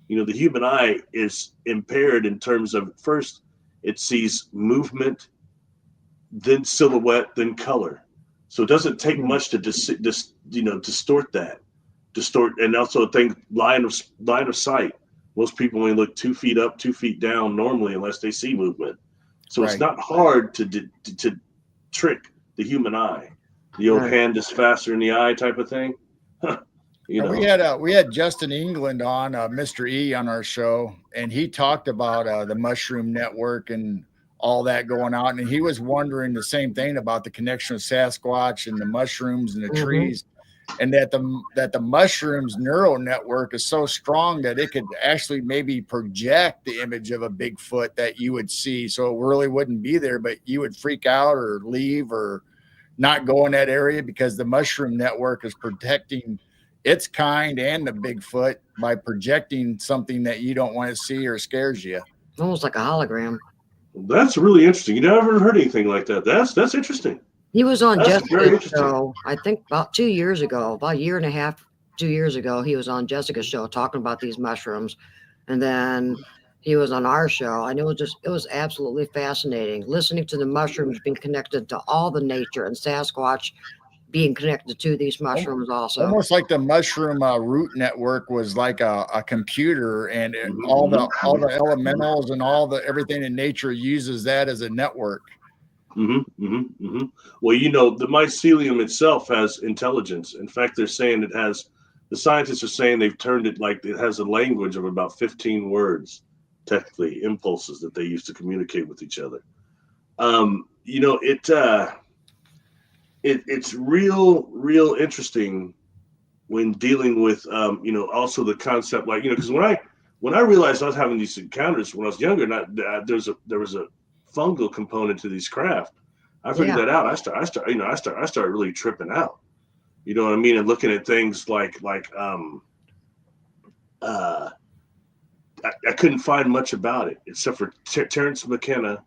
The human eye is impaired in terms of, first it sees movement, then silhouette, then color. So it doesn't take much to distort that, and also think line of sight. Most people only look 2 feet up, 2 feet down normally, unless they see movement. So It's not hard to trick the human eye. The old hand is faster than the eye type of thing. We had Justin England on, Mr. E, on our show, and he talked about the mushroom network and all that going on, and he was wondering the same thing about the connection with Sasquatch and the mushrooms and the trees, and that the mushrooms neural network is so strong that it could actually maybe project the image of a Bigfoot that you would see, so it really wouldn't be there, but you would freak out or leave or not go in that area because the mushroom network is protecting its kind and the Bigfoot by projecting something that you don't want to see or scares you. Almost like a hologram. That's really interesting. You never heard anything like that. That's interesting. He was on Jessica's show, I think about 2 years ago, about a year and a half, 2 years ago. He was on Jessica's show talking about these mushrooms. And then he was on our show. And it was absolutely fascinating listening to the mushrooms being connected to all the nature and Sasquatch being connected to these mushrooms also. Almost like the mushroom root network was like a computer, and all the elementals and everything in nature uses that as a network. Well, the mycelium itself has intelligence. In fact, they're saying the scientists are saying they've turned it like it has a language of about 15 words, technically impulses that they use to communicate with each other. It's real interesting when dealing with also the concept, like, because when I realized I was having these encounters when I was younger, there was a fungal component to these craft. I figured that out. I started really tripping out. You know what I mean? And looking at things like I couldn't find much about it except for Terrence McKenna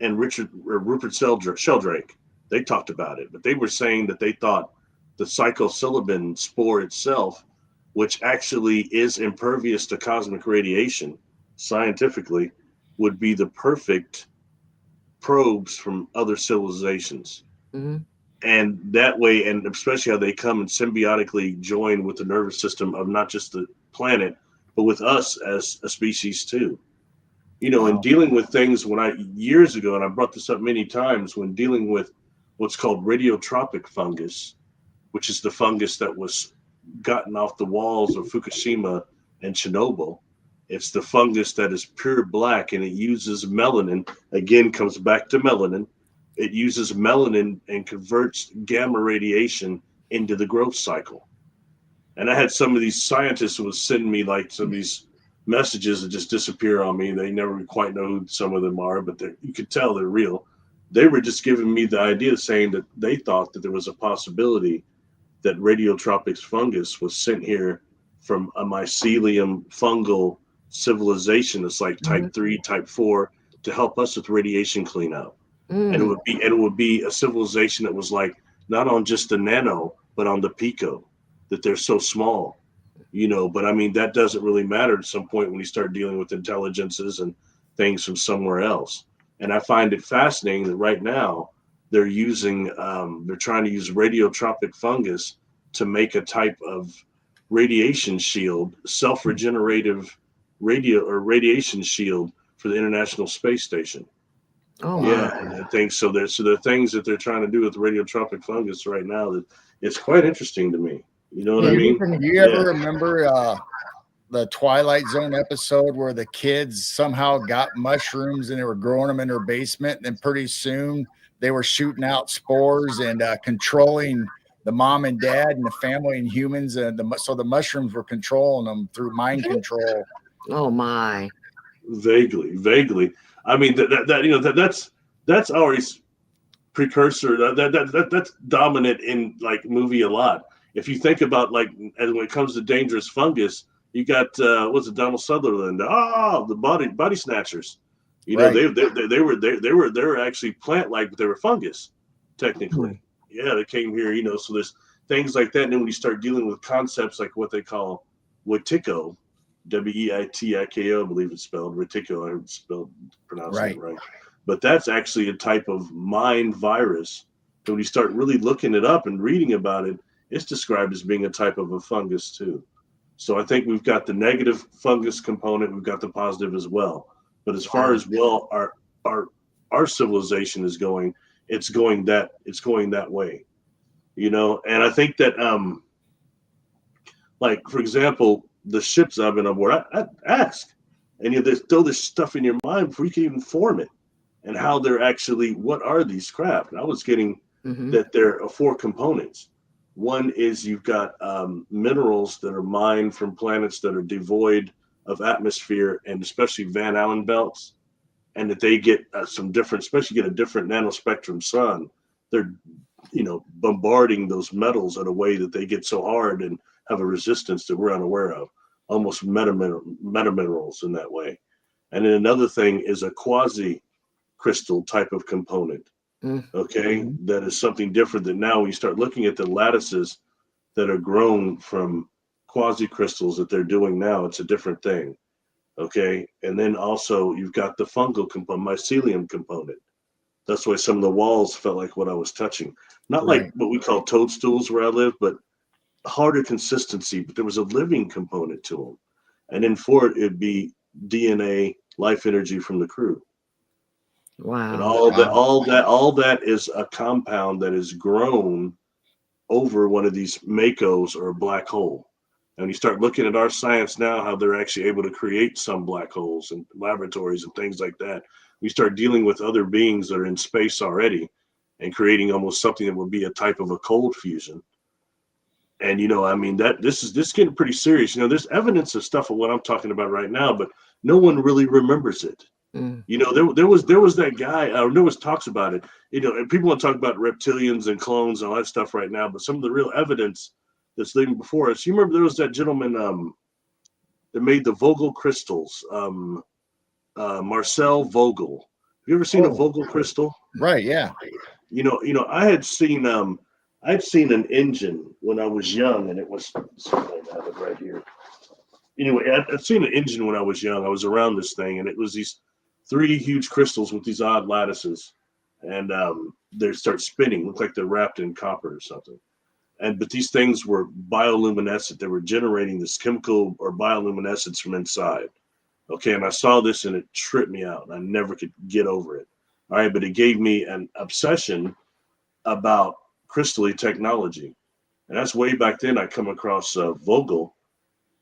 and Rupert Sheldrake. They talked about it, but they were saying that they thought the psilocybin spore itself, which actually is impervious to cosmic radiation, scientifically, would be the perfect probes from other civilizations. And that way, and especially how they come and symbiotically join with the nervous system of not just the planet, but with us as a species too. And dealing with things years ago, and I brought this up many times, when dealing with what's called radiotropic fungus, which is the fungus that was gotten off the walls of Fukushima and Chernobyl. It's the fungus that is pure black, and it uses melanin. Again, comes back to melanin. It uses melanin and converts gamma radiation into the growth cycle. And I had some of these scientists who would send me like some of these messages that just disappear on me. They never quite know who some of them are, but you could tell they're real. They were just giving me the idea, saying that they thought that there was a possibility that radiotropic fungus was sent here from a mycelium fungal civilization that's like type 3, type 4, to help us with radiation cleanup. And it would be a civilization that was like not on just the nano, but on the pico, that they're so small, but I mean, that doesn't really matter at some point when you start dealing with intelligences and things from somewhere else. And I find it fascinating that right now they're trying to use radiotropic fungus to make a type of radiation shield, self-regenerative radiation shield for the International Space Station. I think so. There are things that they're trying to do with radiotropic fungus right now that it's quite interesting to me. You know what I mean? You ever remember the Twilight Zone episode where the kids somehow got mushrooms and they were growing them in their basement, and pretty soon they were shooting out spores and controlling the mom and dad and the family and humans, and so the mushrooms were controlling them through mind control. Oh my! Vaguely. I mean that's always precursor. That's dominant in like movie a lot. if you think about like, and when it comes to dangerous fungus, you got what's it, Donald Sutherland? The body snatchers. You know, Right. they were actually plant-like, but they were fungus, technically. Yeah, they came here. You know, so there's things like that. And then when you start dealing with concepts like what they call Wetiko, Weitiko, I believe it's spelled Wetiko. Pronouncing Right. it right. But that's actually a type of mind virus. And when you start really looking it up and reading about it, it's described as being a type of a fungus too. So I think we've got the negative fungus component, we've got the positive as well. But as far as well, our civilization is going, it's going that way, you know. And I think that like for example, the ships I've been on board, I ask, and you know, they throw this stuff in your mind before you can even form it, and how they're actually, what are these craft? And I was getting that there are 4 components. One is you've got minerals that are mined from planets that are devoid of atmosphere, and especially Van Allen belts, and that they get some different, especially get a different nanospectrum sun. They're, you know, bombarding those metals in a way that they get so hard and have a resistance that we're unaware of, almost meta minerals in that way. And then another thing is a quasi crystal type of component. Okay, that is something different. That now when you start looking at the lattices that are grown from quasi crystals that they're doing now, it's a different thing. Okay, and then also you've got the fungal component, mycelium component. That's why some of the walls felt like what I was touching. Not like what we call toadstools where I live, but harder consistency. But there was a living component to them. And then for it, it'd be DNA, life energy from the crew. Wow. And all that is a compound that is grown over one of these makos or a black hole. And you start looking at our science now, how they're actually able to create some black holes in laboratories and things like that. We start dealing with other beings that are in space already and creating almost something that would be a type of a cold fusion. And, you know, I mean, this is getting pretty serious. You know, there's evidence of stuff of what I'm talking about right now, but no one really remembers it. You know, there was that guy, there was talks about it, you know, and people want to talk about reptilians and clones and all that stuff right now, but some of the real evidence that's living before us. You remember there was that gentleman that made the Vogel crystals, Marcel Vogel. Have you ever seen a Vogel crystal? Right, yeah. You know, I had seen an engine when I was young, and it was, I have it right here. Anyway, I'd seen an engine when I was young. I was around this thing, and it was these 3 huge crystals with these odd lattices, and they start spinning, look like they're wrapped in copper or something. But these things were bioluminescent. They were generating this chemical or bioluminescence from inside. Okay, and I saw this and it tripped me out. I never could get over it. All right, but it gave me an obsession about crystalline technology, and that's way back then. I come across Vogel,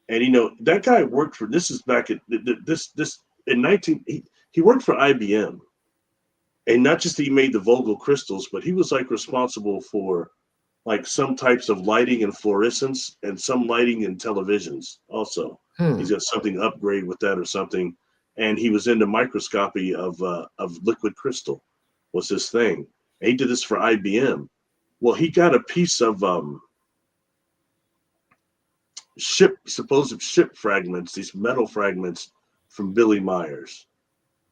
and you know that guy worked for. This is back at this in 19. He worked for IBM, and not just that he made the Vogel crystals, but he was like responsible for like some types of lighting and fluorescence and some lighting in televisions also. He's got something upgrade with that or something. And he was into microscopy of liquid crystal was his thing. And he did this for IBM. Well, he got a piece of supposed ship fragments, these metal fragments from Billy Myers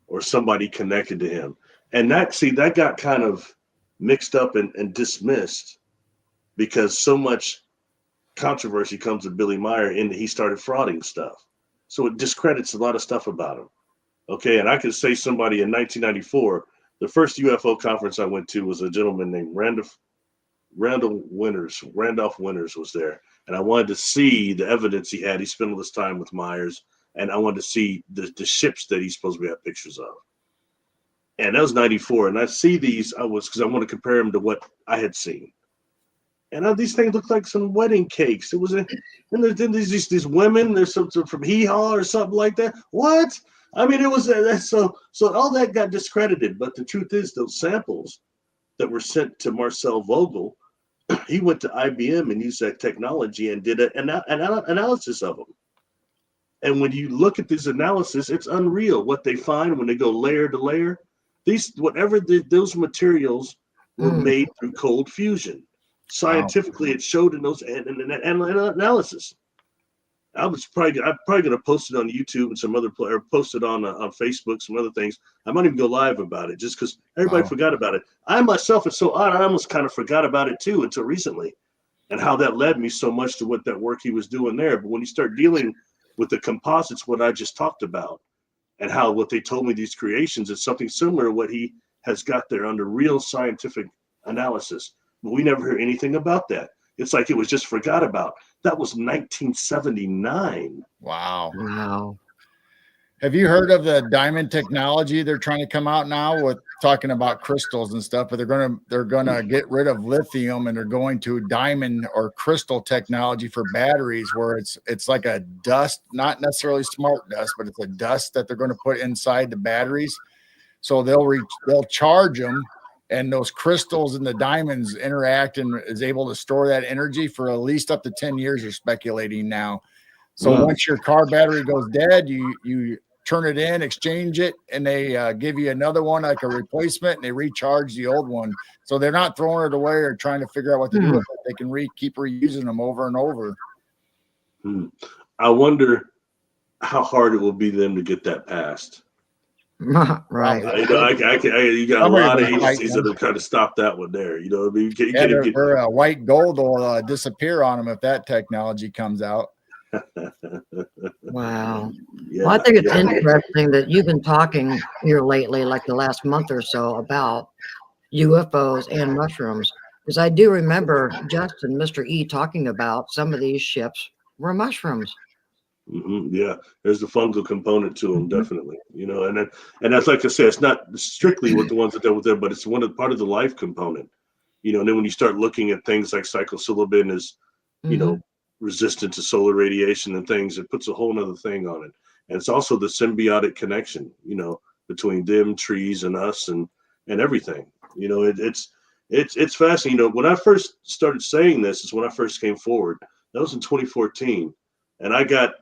or somebody connected to him. And that got kind of mixed up and dismissed because so much controversy comes with Billy Meyer and he started frauding stuff. So it discredits a lot of stuff about him. Okay, and I could say somebody in 1994, the first UFO conference I went to was a gentleman named Randolph Winters was there. And I wanted to see the evidence he had. He spent all this time with Myers, and I wanted to see the ships that he's supposed to have pictures of. And that was 94. And I see these, because I want to compare them to what I had seen. And these things look like some wedding cakes. It was, and there's these women. There's some from Hee Haw or something like that. What? I mean, it was so all that got discredited. But the truth is, those samples that were sent to Marcel Vogel, he went to IBM and used that technology and did an analysis of them. And when you look at this analysis, it's unreal what they find when they go layer to layer. Those materials were made through cold fusion. Scientifically, it showed in those analysis. I'm probably going to post it on YouTube and some other or post it on Facebook, some other things. I might even go live about it just because everybody forgot about it. I myself, it's so odd. I almost kind of forgot about it too until recently, and how that led me so much to what that work he was doing there. But when you start dealing with the composites, what I just talked about, and how what they told me these creations is something similar to what he has got there under real scientific analysis, but we never hear anything about that. It's like it was just forgot about. That was 1979. Wow. Have you heard of the diamond technology? They're trying to come out now with talking about crystals and stuff, but they're gonna get rid of lithium and they're going to diamond or crystal technology for batteries, where it's like a dust, not necessarily smart dust, but it's a dust that they're going to put inside the batteries. So they'll charge them, and those crystals and the diamonds interact and is able to store that energy for at least up to 10 years, are speculating now. So once your car battery goes dead, you turn it in, exchange it, and they give you another one like a replacement, and they recharge the old one. So they're not throwing it away or trying to figure out what to do with it. They can keep reusing them over and over. I wonder how hard it will be them to get that passed. Right. You got a lot of agencies that have kind of stopped that one there. You know, I mean, white gold will disappear on them if that technology comes out. Wow. Well, I think it's interesting that you've been talking here lately, like the last month or so, about UFOs and mushrooms, because I do remember Justin, Mr. E, talking about some of these ships were mushrooms. Yeah, there's the fungal component to them, definitely. You know, and that's, like I said, it's not strictly with the ones that were there, but it's part of the life component. You know, and then when you start looking at things like psilocybin is, you know, resistant to solar radiation and things, it puts a whole nother thing on it. And it's also the symbiotic connection, you know, between them, trees, and us, and everything. You know, it's fascinating. You know, when I first started saying this is when I first came forward. That was in 2014, and I got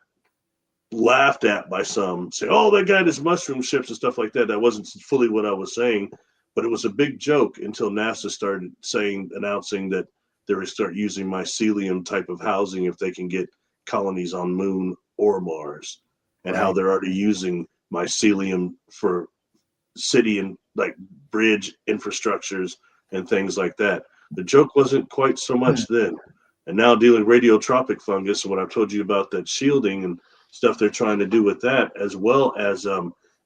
laughed at by some, say, "Oh, that guy does mushroom ships and stuff like that." That wasn't fully what I was saying, but it was a big joke until NASA started announcing that they would start using mycelium type of housing if they can get colonies on Moon or Mars, and how they're already using mycelium for city and like bridge infrastructures and things like that. The joke wasn't quite so much then. And now dealing radiotropic fungus, and what I've told you about that shielding and stuff they're trying to do with that, as well as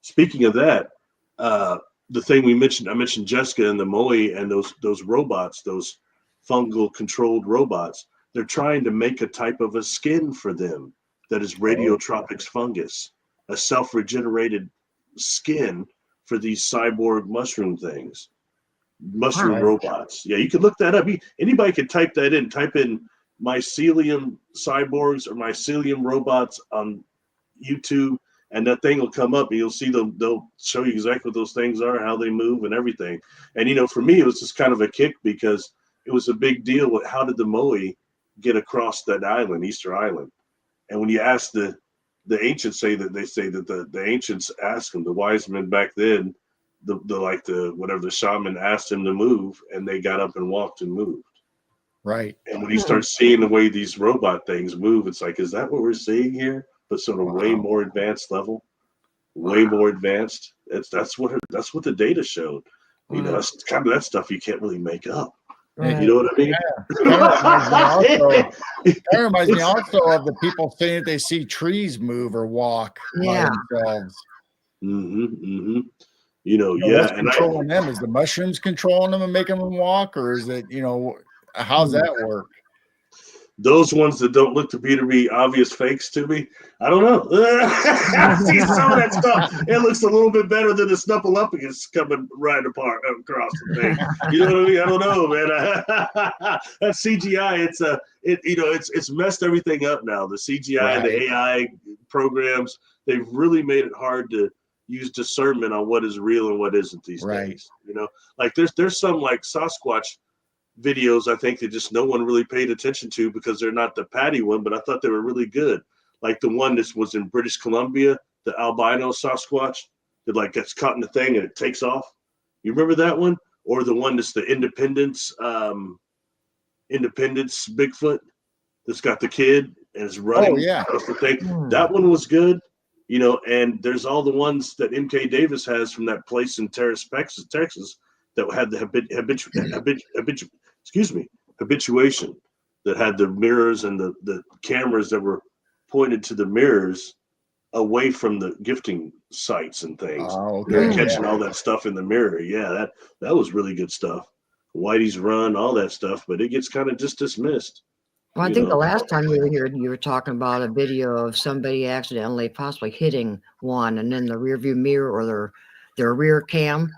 speaking of that, the thing I mentioned Jessica and the Moe and those robots, those fungal controlled robots. They're trying to make a type of a skin for them that is radiotropics fungus, a self-regenerated skin for these cyborg mushroom things, robots. Yeah, you can look that up. Anybody can type that in. Type in mycelium cyborgs or mycelium robots on YouTube, and that thing will come up, and you'll see they'll show you exactly what those things are, how they move, and everything. And you know, for me, it was just kind of a kick because it was a big deal. How did the Moe get across that island, Easter Island? And when you ask the ancients, they say that the ancients asked them, the wise men back then, the shaman asked them to move, and they got up and walked and moved. Right. And when you start seeing the way these robot things move, it's like, is that what we're seeing here? But sort of way more advanced level, way more advanced. That's what the data showed. You know, that's kind of that stuff you can't really make up. Right. You know what I mean? That reminds me also of the people saying that they see trees move or walk by themselves. You know, what's controlling them? Is the mushrooms controlling them and making them walk, or is it, you know, how's that work? Those ones that don't look to be obvious fakes to me, I don't know. I see some of that stuff. It looks a little bit better than the Snuffleupagus coming right across the thing. You know what I mean? I don't know, man. That CGI, it's messed everything up now. The CGI and the AI programs, they've really made it hard to use discernment on what is real and what isn't these days. You know, like there's some like Sasquatch videos I think that just no one really paid attention to because they're not the patty one, but I thought they were really good. Like the one that was in British Columbia, the albino Sasquatch that like gets caught in the thing and it takes off. You remember that one? Or the one that's the Independence Independence Bigfoot that's got the kid and is running. Oh, yeah. That's the thing. That one was good, you know, and there's all the ones that MK Davis has from that place in Terrace, Texas, that had the habituation, that had the mirrors and the cameras that were pointed to the mirrors away from the gifting sites and things. Oh, They're okay. catching all that stuff in the mirror. Yeah, that was really good stuff. Whitey's Run, all that stuff, but it gets kind of just dismissed. Well, I think the last time you were here, you were talking about a video of somebody accidentally possibly hitting one, and then the rear view mirror or their rear cam,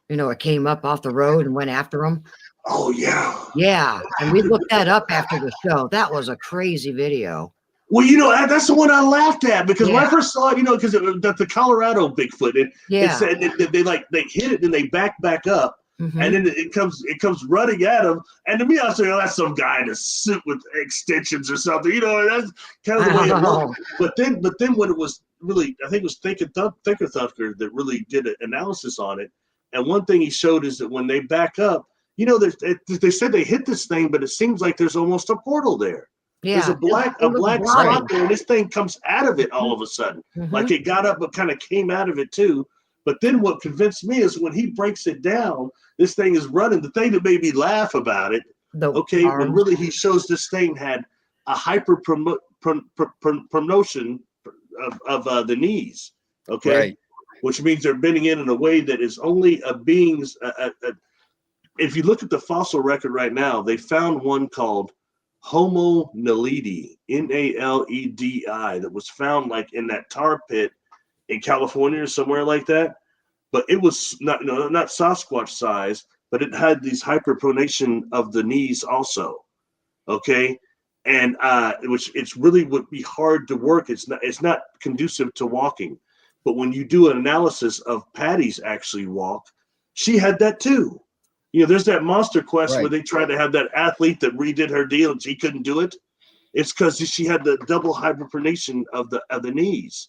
you know, it came up off the road and went after them. Oh, yeah. Yeah. And we looked that up after the show. That was a crazy video. Well, you know, that's the one I laughed at, because when I first saw it, you know, because the Colorado Bigfoot, it said they hit it and they back up. And then it comes running at him, and to me, I was like, "Oh, that's some guy in a suit with extensions or something." You know, that's kind of the way it looked. But then when it was really, I think it was Thinker Thufker that really did an analysis on it. And one thing he showed is that when they back up, you know, they said they hit this thing, but it seems like there's almost a portal there. Yeah. There's a black spot there, and this thing comes out of it all of a sudden, like it got up but kind of came out of it too. But then what convinced me is when he breaks it down, this thing is running. The thing that made me laugh about it, when really he shows this thing had a hyper promotion of the knees, which means they're bending in a way that is only a being's. If you look at the fossil record right now, they found one called Homo naledi, Naledi, that was found like in that tar pit in California or somewhere like that, but it was not Sasquatch size, but it had these hyperpronation of the knees also, and which it's really would be hard to work. It's not conducive to walking, but when you do an analysis of Patty's actually walk, she had that too. You know, there's that Monster Quest where they tried to have that athlete that redid her deal and she couldn't do it. It's because she had the double hyperpronation of the knees.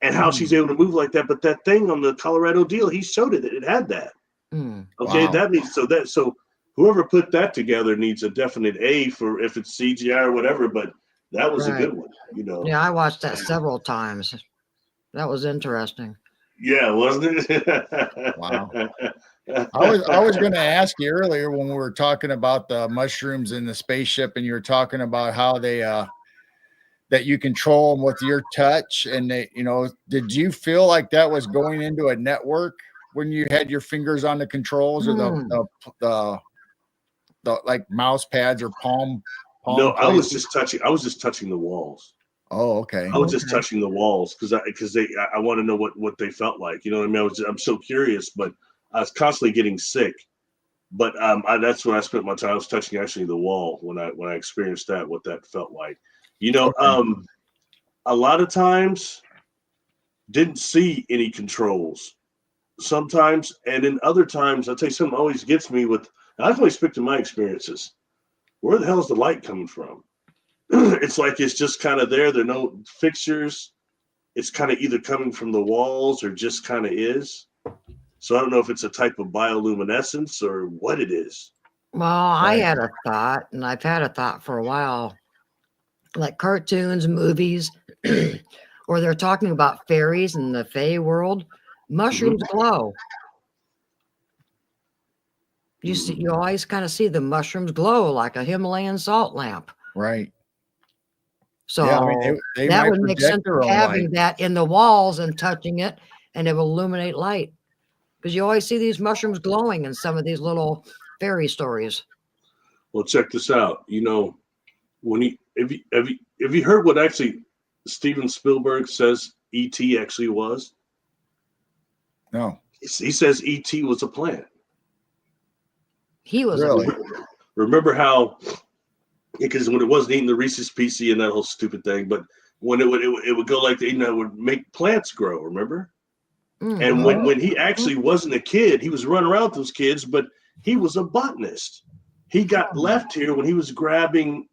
And how she's able to move like that, but that thing on the Colorado deal, he showed it had that. That means so whoever put that together needs a definite A for if it's CGI or whatever. But that was a good one, you know. Yeah, I watched that several times. That was interesting. Yeah, wasn't it? Wow. I was going to ask you earlier when we were talking about the mushrooms in the spaceship, and you were talking about how they that you control them with your touch, and they, you know, did you feel like that was going into a network when you had your fingers on the controls or the like mouse pads or palm? No, I was just touching the walls. Oh, okay. I was just touching the walls because I want to know what they felt like. You know what I mean? I'm so curious, but I was constantly getting sick. But that's when I spent my time. I was touching actually the wall when I experienced that, what that felt like. You know, a lot of times didn't see any controls sometimes. And then other times, I'll tell you something always gets me with, I can only speak to my experiences. Where the hell is the light coming from? It's like it's just kind of there. There are no fixtures. It's kind of either coming from the walls or just kind of is. So I don't know if it's a type of bioluminescence or what it is. Well, I had a thought, and I've had a thought for a while. Like cartoons, movies, or they're talking about fairies in the Fae world. Mushrooms glow. You always kind of see the mushrooms glow like a Himalayan salt lamp. Right. So that would make sense of having that in the walls and touching it, and it will illuminate light. Because you always see these mushrooms glowing in some of these little fairy stories. Well, check this out. You know, have you heard what actually Steven Spielberg says E.T. actually was? No. He says E.T. was a plant. He was really. Remember how? Because when it wasn't eating the Reese's Pieces and that whole stupid thing, but when it would go like it would make plants grow. Remember? And when he actually wasn't a kid, he was running around with those kids, but he was a botanist. He got left here when he was grabbing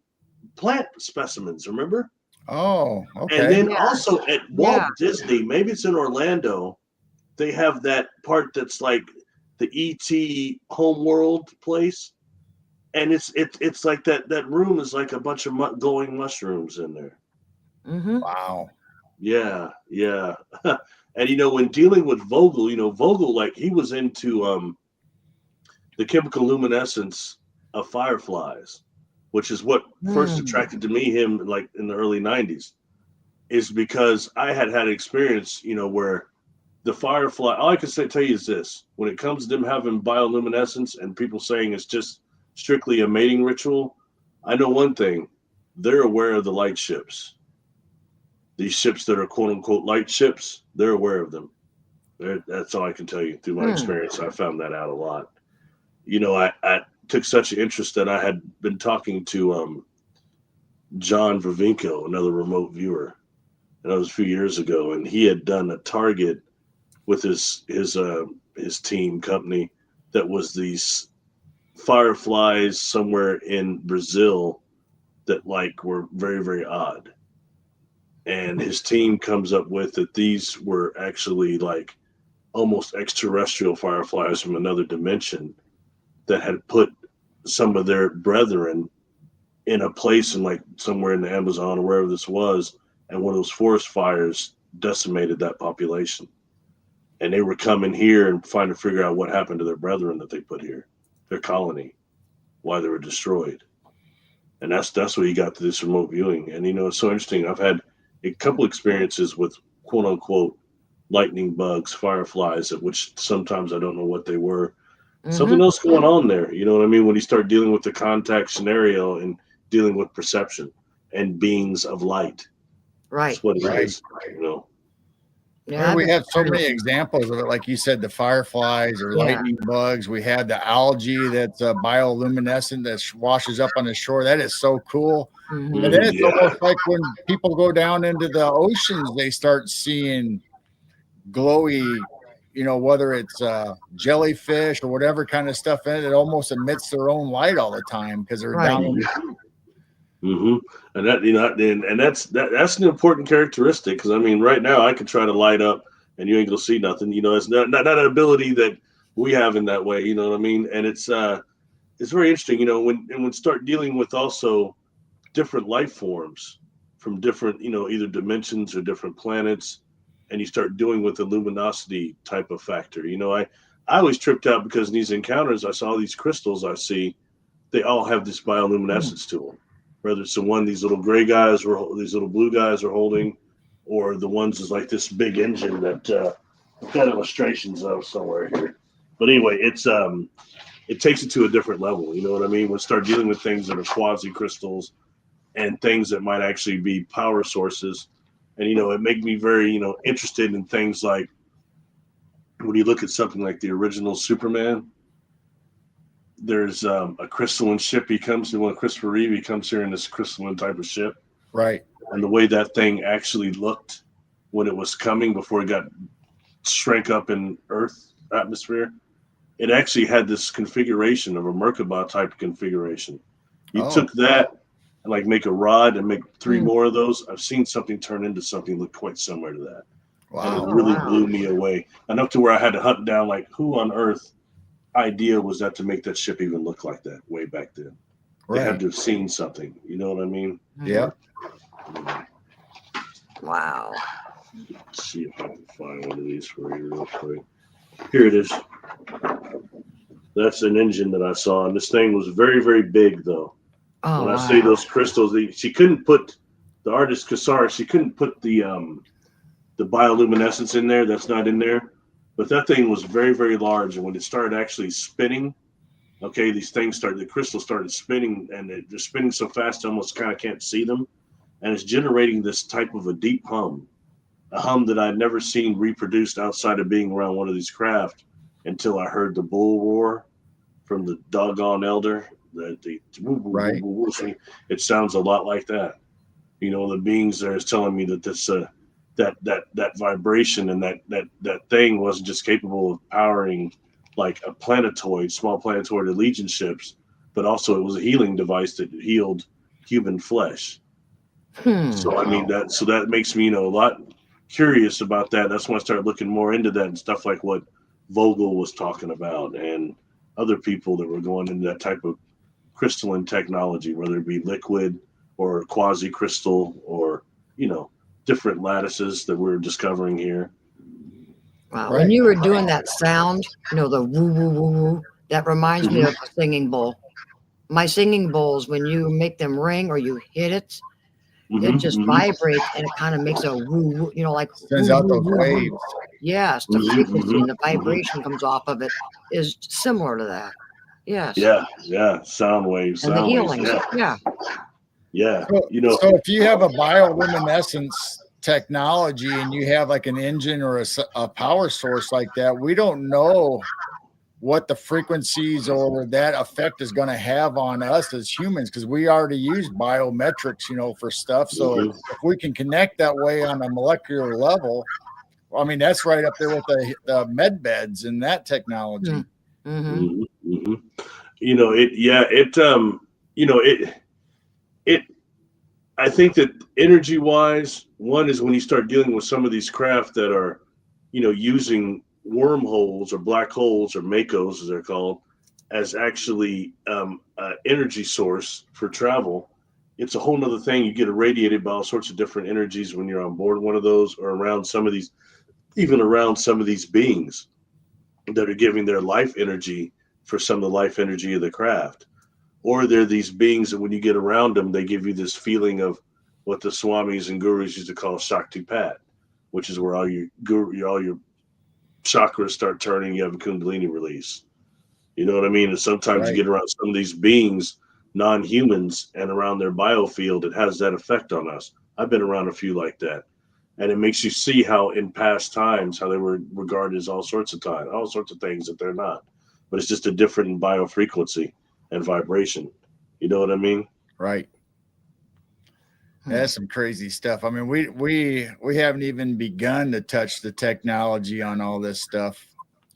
plant specimens, remember? Oh, okay. And then also at Walt Disney, maybe it's in Orlando, they have that part that's like the E.T. Homeworld place. And it's like that room is like a bunch of glowing mushrooms in there. Mm-hmm. Wow. Yeah. And when dealing with Vogel, Vogel, like, he was into the chemical luminescence of fireflies, which is what first attracted to me him, like, in the early 90s, is because I had experience, where the firefly, all I can tell you is this: when it comes to them having bioluminescence and people saying it's just strictly a mating ritual, I know one thing: they're aware of the light ships. These ships that are quote unquote light ships, they're aware of them. That's all I can tell you through my experience. I found that out a lot. I took such an interest that I had been talking to John Vervinko, another remote viewer, and that was a few years ago, and he had done a target with his team company that was these fireflies somewhere in Brazil that, like, were very, very odd. And his team comes up with that these were actually like almost extraterrestrial fireflies from another dimension that had put some of their brethren in a place in, like, somewhere in the Amazon or wherever this was, and one of those forest fires decimated that population. And they were coming here and trying to figure out what happened to their brethren that they put here, their colony, why they were destroyed. And that's what he got to this remote viewing. And it's so interesting. I've had a couple experiences with quote unquote lightning bugs, fireflies, at which sometimes I don't know what they were. Something else going on there. You know what I mean? When you start dealing with the contact scenario and dealing with perception and beings of light. Right. That's what it is. Yeah, We have so many examples of it, like you said, the fireflies or lightning bugs. We have the algae that's bioluminescent that washes up on the shore. That is so cool. And then it's almost like when people go down into the oceans, they start seeing glowy, whether it's jellyfish or whatever kind of stuff in it. It almost emits their own light all the time because they're down in the And that that's an important characteristic, because I mean, right now I could try to light up and you ain't gonna see nothing. It's not an ability that we have in that way. You know what I mean? And it's very interesting. When start dealing with also different life forms from different either dimensions or different planets, and you start dealing with the luminosity type of factor. I always tripped out because in these encounters I saw these crystals. I see they all have this bioluminescence to them. Whether it's the one these little gray guys or these little blue guys are holding, or the ones is like this big engine that I've got illustrations of somewhere here. But anyway, it takes it to a different level. You know what I mean? We'll start dealing with things that are quasi crystals and things that might actually be power sources. And it make me very interested in things like when you look at something like the original Superman. There's a crystalline ship he comes to. When Christopher Reeve, he comes here in this crystalline type of ship. right. And the way that thing actually looked when it was coming before it got shrank up in Earth atmosphere, it actually had this configuration of a Merkaba type configuration. You took that and like make a rod and make 3 more of those. I've seen something turn into something look quite similar to that. Wow. And it really blew me away. Enough to where I had to hunt down like who on earth idea was that to make that ship even look like that way back then. They had to have seen something. You know what I mean? Yeah. Wow. Let's see if I can find one of these for you real quick. Here it is. That's an engine that I saw, and this thing was very, very big, though. Oh, when I say those crystals, she couldn't put the artist Kassar. She couldn't put the bioluminescence in there. That's not in there. But that thing was very, very large, and when it started actually spinning, the crystals started spinning, and they're spinning so fast, I almost kind of can't see them, and it's generating this type of a deep hum, a hum that I'd never seen reproduced outside of being around one of these craft until I heard the bull roar from the doggone elder. Right. It sounds a lot like that. The beings there is telling me that this that vibration and that thing wasn't just capable of powering like a small planetoid Legion ships, but also it was a healing device that healed human flesh. So I mean that makes me a lot curious about that. That's when I started looking more into that and stuff like what Vogel was talking about and other people that were going into that type of crystalline technology, whether it be liquid or quasi crystal or, different lattices that we're discovering here. Wow. Right. When you were doing that sound, the woo woo woo woo, that reminds me of a singing bowl. My singing bowls, when you make them ring or you hit it, it just vibrates and it kind of makes a woo woo, like Sends woo, out woo, those woo, woo. waves. Yes, the frequency and the vibration comes off of it is similar to that. Yes. Yeah. Sound waves. And the healing. Yeah. Yeah. So if you have a bioluminescence technology and you have like an engine or a power source like that, we don't know what the frequencies or that effect is going to have on us as humans, because we already use biometrics, for stuff. So if we can connect that way on a molecular level, I mean, that's right up there with the med beds and that technology. I think that energy wise, one is when you start dealing with some of these craft that are, using wormholes or black holes or makos as they're called, as actually energy source for travel. It's a whole nother thing. You get irradiated by all sorts of different energies when you're on board one of those, or around some of these, even around some of these beings that are giving their life energy for some of the life energy of the craft. Or they're these beings that when you get around them, they give you this feeling of what the swamis and gurus used to call Shaktipat, which is where all your chakras start turning. You have a Kundalini release. You know what I mean? And sometimes you get around some of these beings, non-humans, and around their biofield, it has that effect on us. I've been around a few like that. And it makes you see how in past times, how they were regarded as all sorts of things that they're not. But it's just a different biofrequency and vibration. You know what I mean? Right. That's some crazy stuff. I mean, we haven't even begun to touch the technology on all this stuff.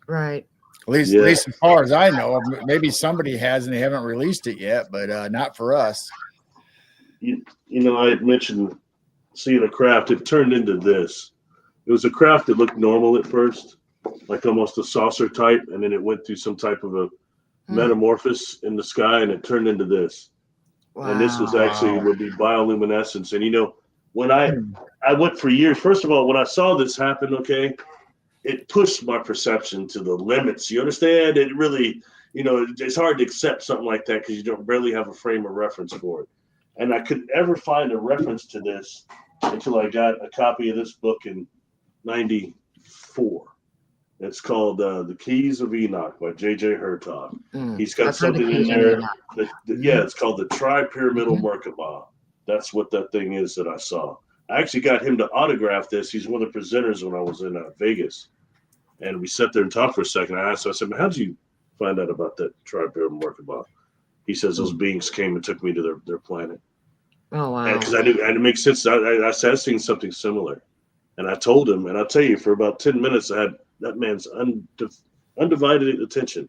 Right. At least as far as I know. Maybe somebody has and they haven't released it yet, but not for us. I had mentioned seeing a craft. It turned into this. It was a craft that looked normal at first, like almost a saucer type, and then it went through some type of a metamorphosis in the sky, and it turned into this. Wow. And this was actually would be bioluminescence. And when I went for years, first of all, when I saw this happen, it pushed my perception to the limits. You understand? It really, it's hard to accept something like that because you don't barely have a frame of reference for it. And I couldn't ever find a reference to this until I got a copy of this book in '94. It's called The Keys of Enoch by J.J. Hertog. He's got something in there. It's called the Tri-Pyramidal Merkabah. That's what that thing is that I saw. I actually got him to autograph this. He's one of the presenters when I was in Vegas. And we sat there and talked for a second. I asked him, I said, how did you find out about that Tri-Pyramidal Merkabah? He says those beings came and took me to their planet. Oh, wow. Because I knew, and it makes sense. I said, I've seen something similar. And I told him, and I'll tell you, for about 10 minutes, I had that man's undivided attention.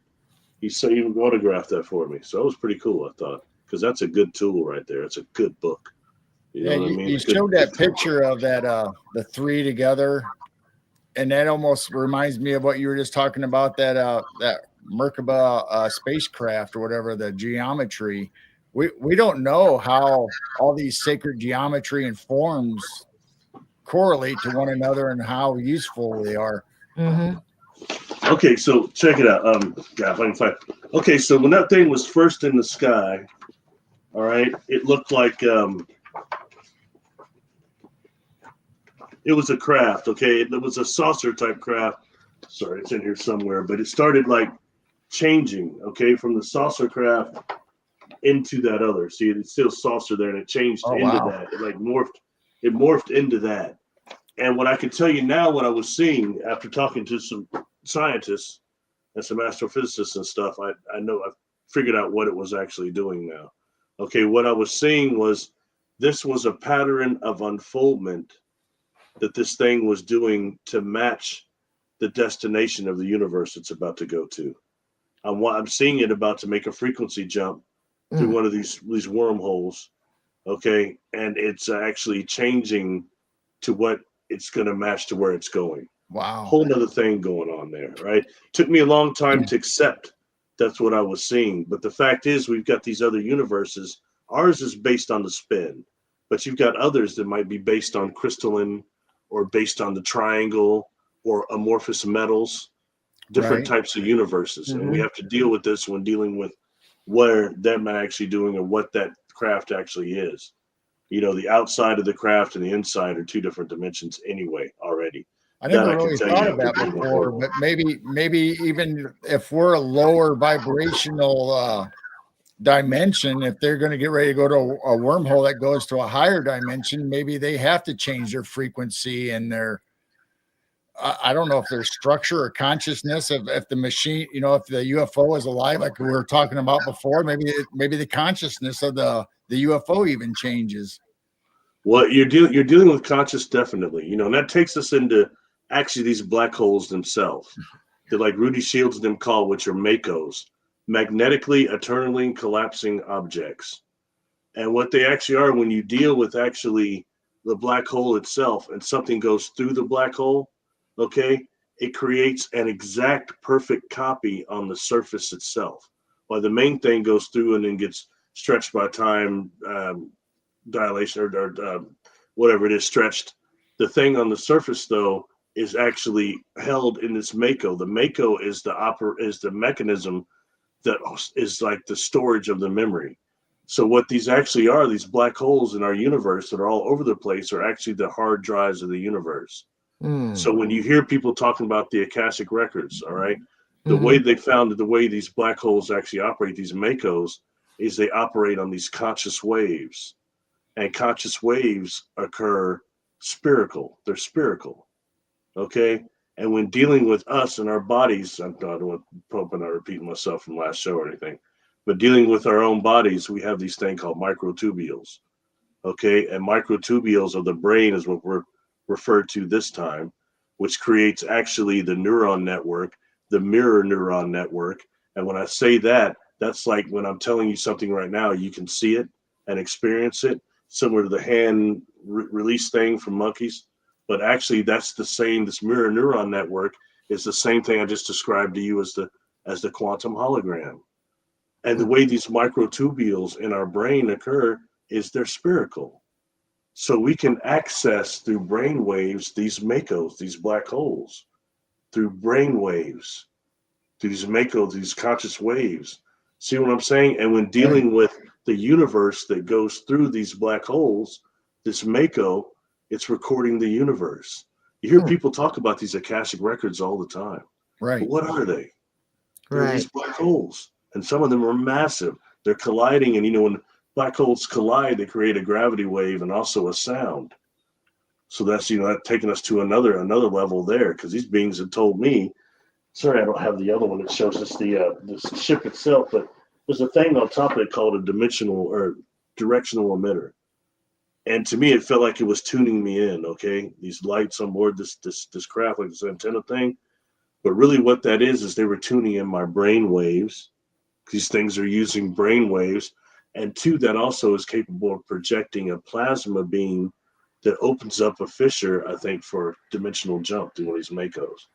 He even autographed that for me. So it was pretty cool, I thought, because that's a good tool right there. It's a good book. You know what I mean? You showed that picture of that, the three together. And that almost reminds me of what you were just talking about, that Merkabah spacecraft or whatever, the geometry. We don't know how all these sacred geometry and forms correlate to one another and how useful they are. Okay, so check it out. If I can find. Okay, so when that thing was first in the sky, all right, it looked like it was a craft. Okay, it was a saucer type craft. Sorry, it's in here somewhere, but it started like changing. Okay, from the saucer craft into that other. See, it's still saucer there, and it changed into that. It like morphed. It morphed into that. And what I can tell you now, what I was seeing after talking to some scientists and some astrophysicists and stuff, I know I've figured out what it was actually doing now. Okay, what I was seeing was this was a pattern of unfoldment that this thing was doing to match the destination of the universe it's about to go to. I'm seeing it about to make a frequency jump through one of these wormholes. Okay, and it's actually changing to what it's going to match to where it's going. Wow. Whole nother thing going on there, right? Took me a long time to accept That's what I was seeing. But the fact is, we've got these other universes. Ours is based on the spin, but you've got others that might be based on crystalline or based on the triangle or amorphous metals, different Right. types of universes. And we Mhm. have to deal with this when dealing with what them actually doing or what that craft actually is. You know, the outside of the craft and the inside are two different dimensions anyway already. I That never I can really tell thought you of after that being a before, portal. but maybe even if we're a lower vibrational dimension, if they're going to get ready to go to a wormhole that goes to a higher dimension, maybe they have to change their frequency and their I don't know if there's structure or consciousness of if the machine, you know, if the UFO is alive, like we were talking about before, maybe the consciousness of the UFO even changes. Well, you're dealing with conscious, definitely. You know, and that takes us into actually these black holes themselves. That, like Rudy Shields them call, which are MACOs, magnetically eternally collapsing objects. And what they actually are, when you deal with actually the black hole itself and something goes through the black hole, okay, it creates an exact perfect copy on the surface itself. While the main thing goes through and then gets stretched by time, dilation or whatever it is, stretched. The thing on the surface, though, is actually held in this Mako. The Mako is the mechanism that is like the storage of the memory. So what these actually are, these black holes in our universe that are all over the place, are actually the hard drives of the universe. Mm. So when you hear people talking about the Akashic records, all right, the way Mhm. they found the way these black holes actually operate, these Makos, is they operate on these conscious waves, and conscious waves occur spherical. They're spherical, okay? And when dealing with us and our bodies, I don't want to not repeating myself from last show or anything, but dealing with our own bodies, we have these things called microtubules, okay? And microtubules of the brain is what we're referred to this time, which creates actually the neuron network, the mirror neuron network. And when I say that, that's like when I'm telling you something right now, you can see it and experience it, similar to the hand release thing from monkeys. But actually, that's the same. This mirror neuron network is the same thing I just described to you as the quantum hologram. And the way these microtubules in our brain occur is they're spherical. So we can access through brain waves these makos, these black holes, through brain waves, through these makos, these conscious waves. See what I'm saying? And when Right. dealing with the universe that goes through these black holes, this mako, it's recording the universe. You hear Hmm. people talk about these Akashic records all the time. But Right. what are they? They're Right. these black holes, and some of them are massive. They're colliding, and you know, when black holes collide, they create a gravity wave and also a sound. So that's, you know, that taking us to another level there, because these beings have told me. Sorry, I don't have the other one that shows us the ship itself, but there's a thing on top of it called a dimensional or directional emitter. And to me, it felt like it was tuning me in. Okay, these lights on board this craft, like this antenna thing. But really, what that is they were tuning in my brain waves. These things are using brain waves, and two, that also is capable of projecting a plasma beam that opens up a fissure, I think, for dimensional jump through one of these Makos.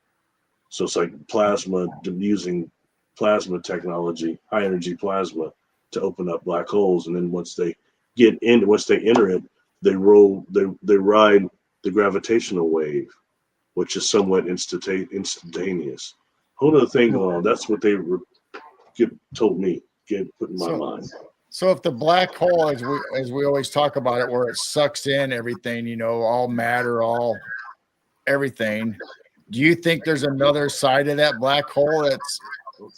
So it's like plasma, using plasma technology, high energy plasma, to open up black holes. And then once they once they enter it, they ride the gravitational wave, which is somewhat instantaneous. Whole other thing going on. That's what they told me, put in my So mind. so if the black hole, as we always talk about it, where it sucks in everything, you know, all matter, all everything, do you think there's another side of that black hole that's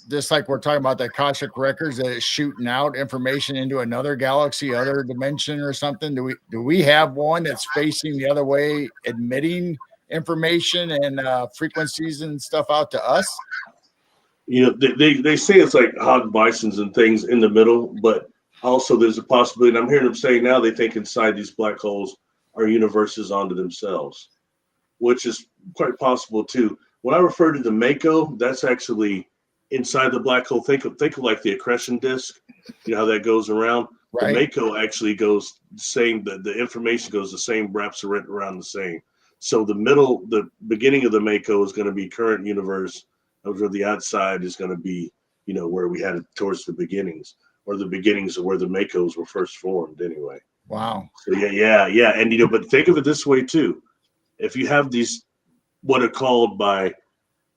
just like we're talking about the Akashic records, that it's shooting out information into another galaxy, other dimension or something? Do we have one that's facing the other way, emitting information and frequencies and stuff out to us? You know, they say it's like hog bisons and things in the middle, but also there's a possibility, and I'm hearing them say now they think inside these black holes are universes onto themselves, which is quite possible too. When I refer to the Mako, that's actually inside the black hole. Think of like the accretion disk. You know how that goes around. The Right. Mako actually goes the same. The information goes the same, wraps around the same. So the beginning of the Mako is going to be current universe. Over the outside is going to be, where we had it towards the beginnings, or the beginnings of where the Makos were first formed anyway. Wow. So yeah. And, but think of it this way too. If you have these, what are called by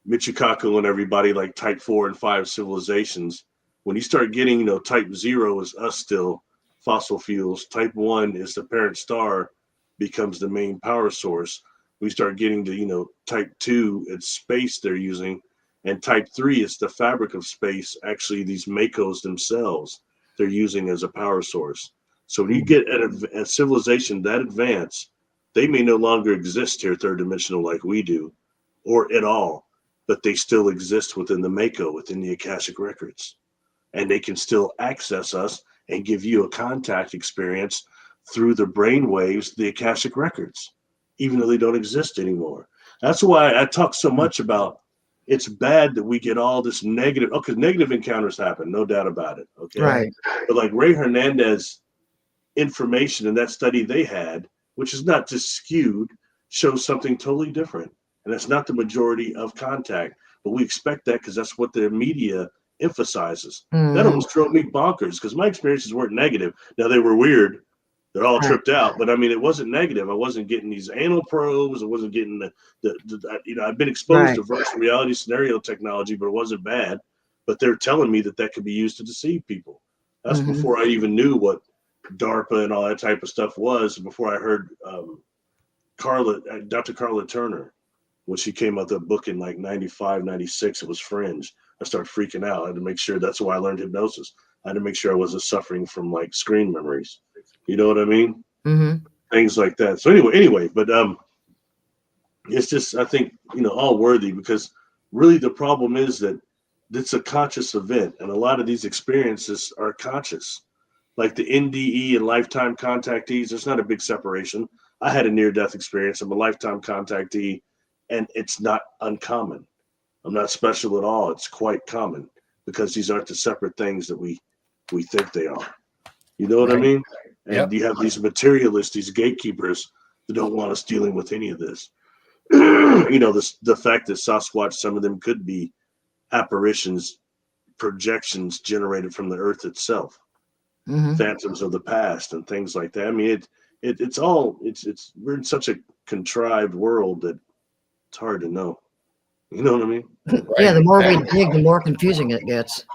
Michikaku and everybody, like type 4 and 5 civilizations, when you start getting, type 0 is us still, fossil fuels. Type 1 is the parent star, becomes the main power source. We start getting to, type 2, it's space they're using. And type 3 is the fabric of space, actually these Makos themselves, they're using as a power source. So when you get a civilization that advanced, they may no longer exist here third dimensional like we do, or at all, but they still exist within the Mako, within the Akashic records. And they can still access us and give you a contact experience through the brain waves, the Akashic records, even though they don't exist anymore. That's why I talk so much about it's bad that we get all this negative, because negative encounters happen, no doubt about it. Okay. Right. But like Ray Hernandez information in that study they had, which is not just skewed, shows something totally different. And that's not the majority of contact, but we expect that because that's what the media emphasizes. That almost drove me bonkers because my experiences weren't negative. Now they were weird. They're all tripped out, but I mean, it wasn't negative. I wasn't getting these anal probes. I wasn't getting I've been exposed to virtual reality scenario technology, but it wasn't bad. But they're telling me that could be used to deceive people. That's before I even knew what DARPA and all that type of stuff was, before I heard Dr. Carla Turner, when she came out with that book in like 95, 96, it was Fringe. I started freaking out. I had to make sure, that's why I learned hypnosis. I had to make sure I wasn't suffering from like screen memories. You know what I mean? Things like that. So anyway, but it's just, I think, all worthy, because really the problem is that it's a conscious event, and a lot of these experiences are conscious. Like the NDE and lifetime contactees, there's not a big separation. I had a near-death experience. I'm a lifetime contactee, and it's not uncommon. I'm not special at all. It's quite common, because these aren't the separate things that we think they are. You know what I mean? And you have these materialists, these gatekeepers that don't want us dealing with any of this. The fact that Sasquatch, some of them could be apparitions, projections generated from the earth itself, phantoms of the past and things like that. I mean, we're in such a contrived world that it's hard to know. You know what I mean? Yeah, the more we dig, the more confusing it gets.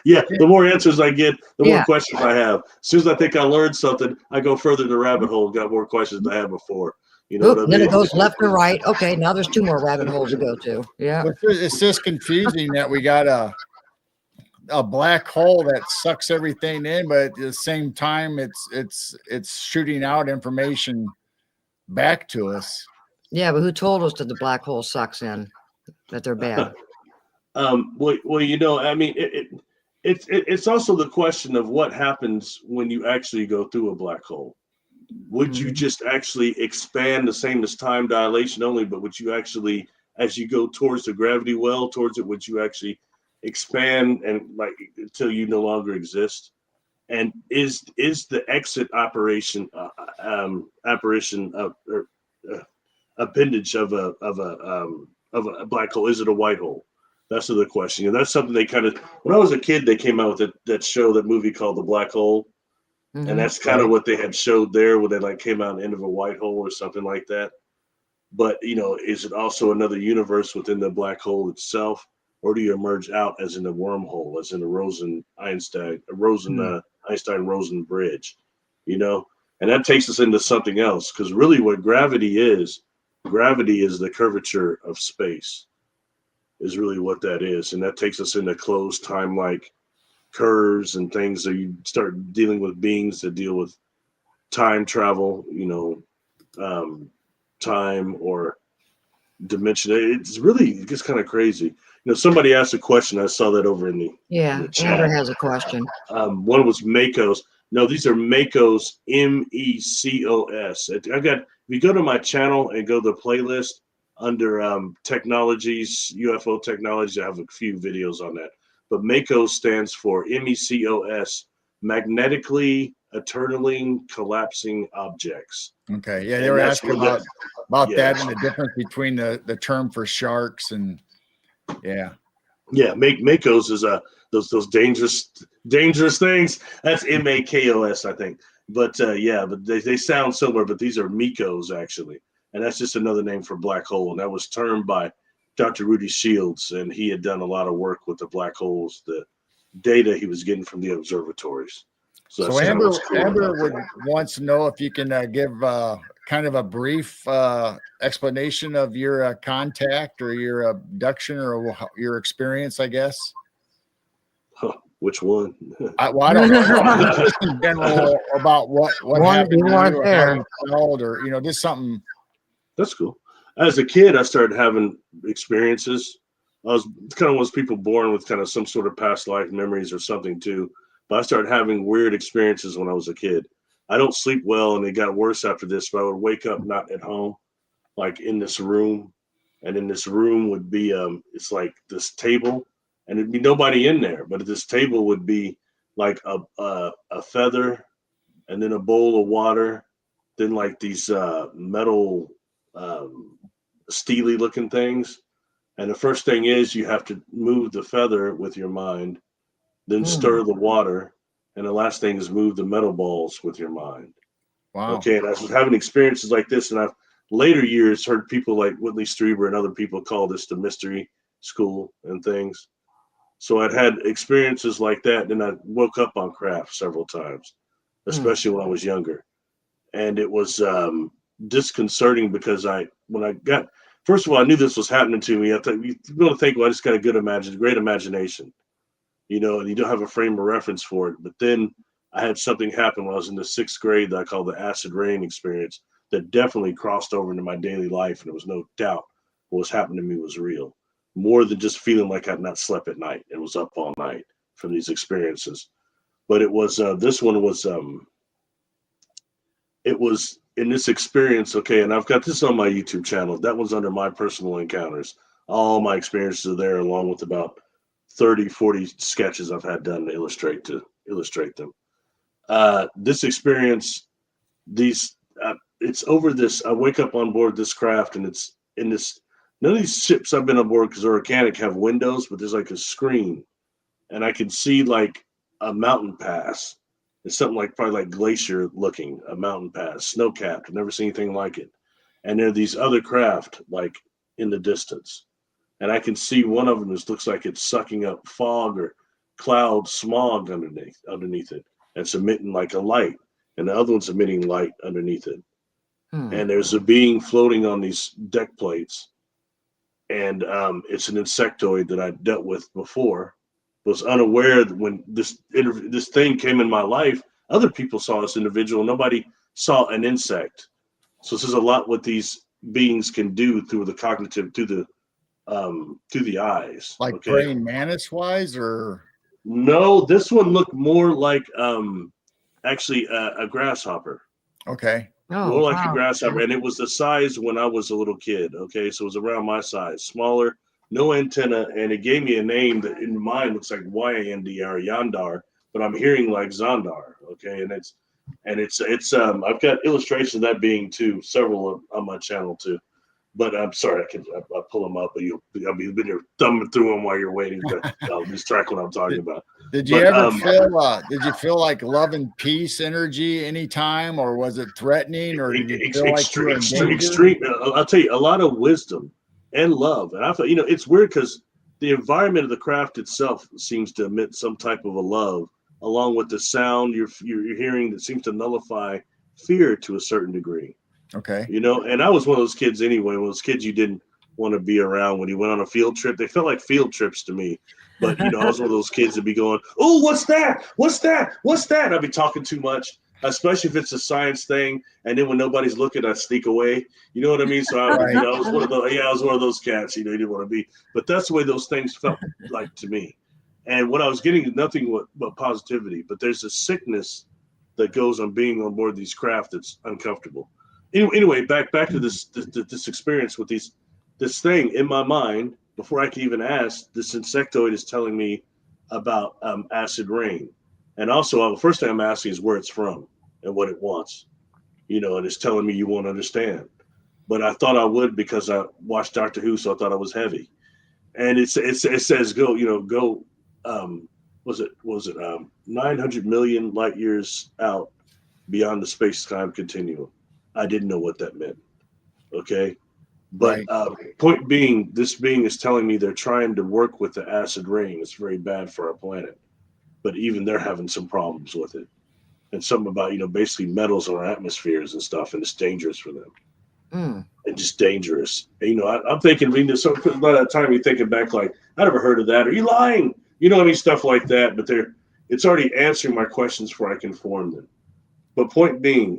Yeah, the more answers I get, the more questions I have. As soon as I think I learned something, I go further in the rabbit hole and got more questions than I had before. You know what I mean? Then it goes left or right. Okay, now there's 2 more rabbit holes to go to. Yeah. It's just confusing that we got a black hole that sucks everything in, but at the same time, it's shooting out information back to us. Yeah, but who told us that the black hole sucks in, that they're bad? Well, I mean, it's also the question of what happens when you actually go through a black hole. Would you just actually expand, the same as time dilation only, but would you actually, as you go towards the gravity well, towards it, would you actually expand and like until you no longer exist? And is the exit apparition appendage of a black hole, is it a white hole? That's the question. And that's something they kind of, when I was a kid, they came out with that movie called The Black Hole. And that's kind of what they had showed there, where they like came out the end of a white hole or something like that. But, is it also another universe within the black hole itself? Or do you emerge out as in a wormhole, as in a Einstein-Rosen bridge, And that takes us into something else, because really what gravity is the curvature of space, is really what that is. And that takes us into closed time-like curves and things that you start dealing with beings that deal with time travel, time or dimension. It gets kind of crazy. Somebody asked a question. I saw that over in the chat. Amber has a question. One was Makos. No, these are Makos, MECOS. If you go to my channel and go to the playlist under technologies, UFO technologies, I have a few videos on that. But Makos stands for MECOS, magnetically eternally collapsing objects. Okay. Yeah, they were asking about that and the difference between the term for sharks and Yeah. Yeah, Makos is those dangerous things. That's Makos, I think. But but they sound similar, but these are Mikos actually, and that's just another name for black hole. And that was termed by Dr. Rudy Shields, and he had done a lot of work with the black holes, the data he was getting from the observatories. So that's Amber, cool wants to know if you can give kind of a brief explanation of your contact or your abduction or your experience, I guess. Huh, which one? I don't know. Just in general about what happened to you or how you felt, or just something. That's cool. As a kid, I started having experiences. I was kind of one of those people born with kind of some sort of past life memories or something too. But I started having weird experiences when I was a kid. I don't sleep well, and it got worse after this. But I would wake up not at home, like in this room, and in this room would be it's like this table, and it'd be nobody in there. But this table would be like a feather, and then a bowl of water, then like these metal steely looking things. And the first thing is you have to move the feather with your mind, then stir the water, and the last thing is move the metal balls with your mind. Wow. Okay, and I was having experiences like this, and I've later years heard people like Whitley Strieber and other people call this the mystery school and things. So I'd had experiences like that, and I woke up on craft several times, especially when I was younger. And it was disconcerting because first of all, I knew this was happening to me. I thought you don't think, well, I just got a great imagination, and you don't have a frame of reference for it. But then I had something happen when I was in the 6th grade that I call the acid rain experience that definitely crossed over into my daily life. And there was no doubt what was happening to me was real, more than just feeling like I'd not slept at night and was up all night from these experiences. But it was, this one was, it was in this experience, okay, and I've got this on my YouTube channel. That one's under my personal encounters. All my experiences are there, along with about 30, 40 sketches I've had done to illustrate them. This experience, it's over this. I wake up on board this craft, and it's in this. None of these ships I've been on board because they're organic have windows, but there's like a screen, and I can see like a mountain pass. It's something like probably like glacier looking, a mountain pass, snow capped. I've never seen anything like it. And there are these other craft like in the distance. And I can see one of them looks like it's sucking up fog or cloud smog underneath it. It's emitting like a light. And the other one's emitting light underneath it. And there's a being floating on these deck plates. And it's an insectoid that I dealt with before. Was unaware that when this thing came in my life, other people saw this individual. Nobody saw an insect. So this is a lot what these beings can do through the cognitive, through the eyes. Like okay? praying mantis wise, or no? This one looked more like actually a grasshopper. Okay. More like a grasshopper, and it was the size when I was a little kid. Okay, so it was around my size, smaller. No antenna, and it gave me a name that in mine looks like Yandr, Yandar, but I'm hearing like Zondar. Okay, and it's I've got illustrations of that being too, several on my channel too. But I'm sorry, I'll pull them up, but I'll be here thumbing through them while you're waiting. I'll lose track what I'm talking about. Did you ever feel? Did you feel like love and peace energy anytime, or was it threatening, or did you feel like you were in danger? Extreme. I'll tell you, a lot of wisdom and love. And I thought, it's weird because the environment of the craft itself seems to emit some type of a love, along with the sound you're hearing that seems to nullify fear to a certain degree. Okay. And I was one of those kids anyway. One of those kids you didn't want to be around when you went on a field trip. They felt like field trips to me. But I was one of those kids that'd be going, "Oh, what's that? What's that? What's that?" I'd be talking too much, especially if it's a science thing. And then when nobody's looking, I sneak away. You know what I mean? So I was one of those. Yeah, I was one of those cats. You didn't want to be. But that's the way those things felt like to me. And what I was getting is nothing but positivity. But there's a sickness that goes on being on board these craft that's uncomfortable. Anyway, back to this experience with this thing in my mind. Before I can even ask, this insectoid is telling me about acid rain, and also the first thing I'm asking is where it's from and what it wants, and it's telling me you won't understand. But I thought I would because I watched Doctor Who, so I thought I was heavy. and it says go was it 900 million light years out beyond the space-time continuum. I didn't know what that meant. Okay. But point being, this being is telling me they're trying to work with the acid rain. It's very bad for our planet. But even they're having some problems with it. And something about, basically metals in our atmospheres and stuff, and it's dangerous for them. And just dangerous. And, I'm thinking, reading this, so by that time you're thinking back like, I never heard of that. Are you lying? Stuff like that. But it's already answering my questions before I can form them. But point being,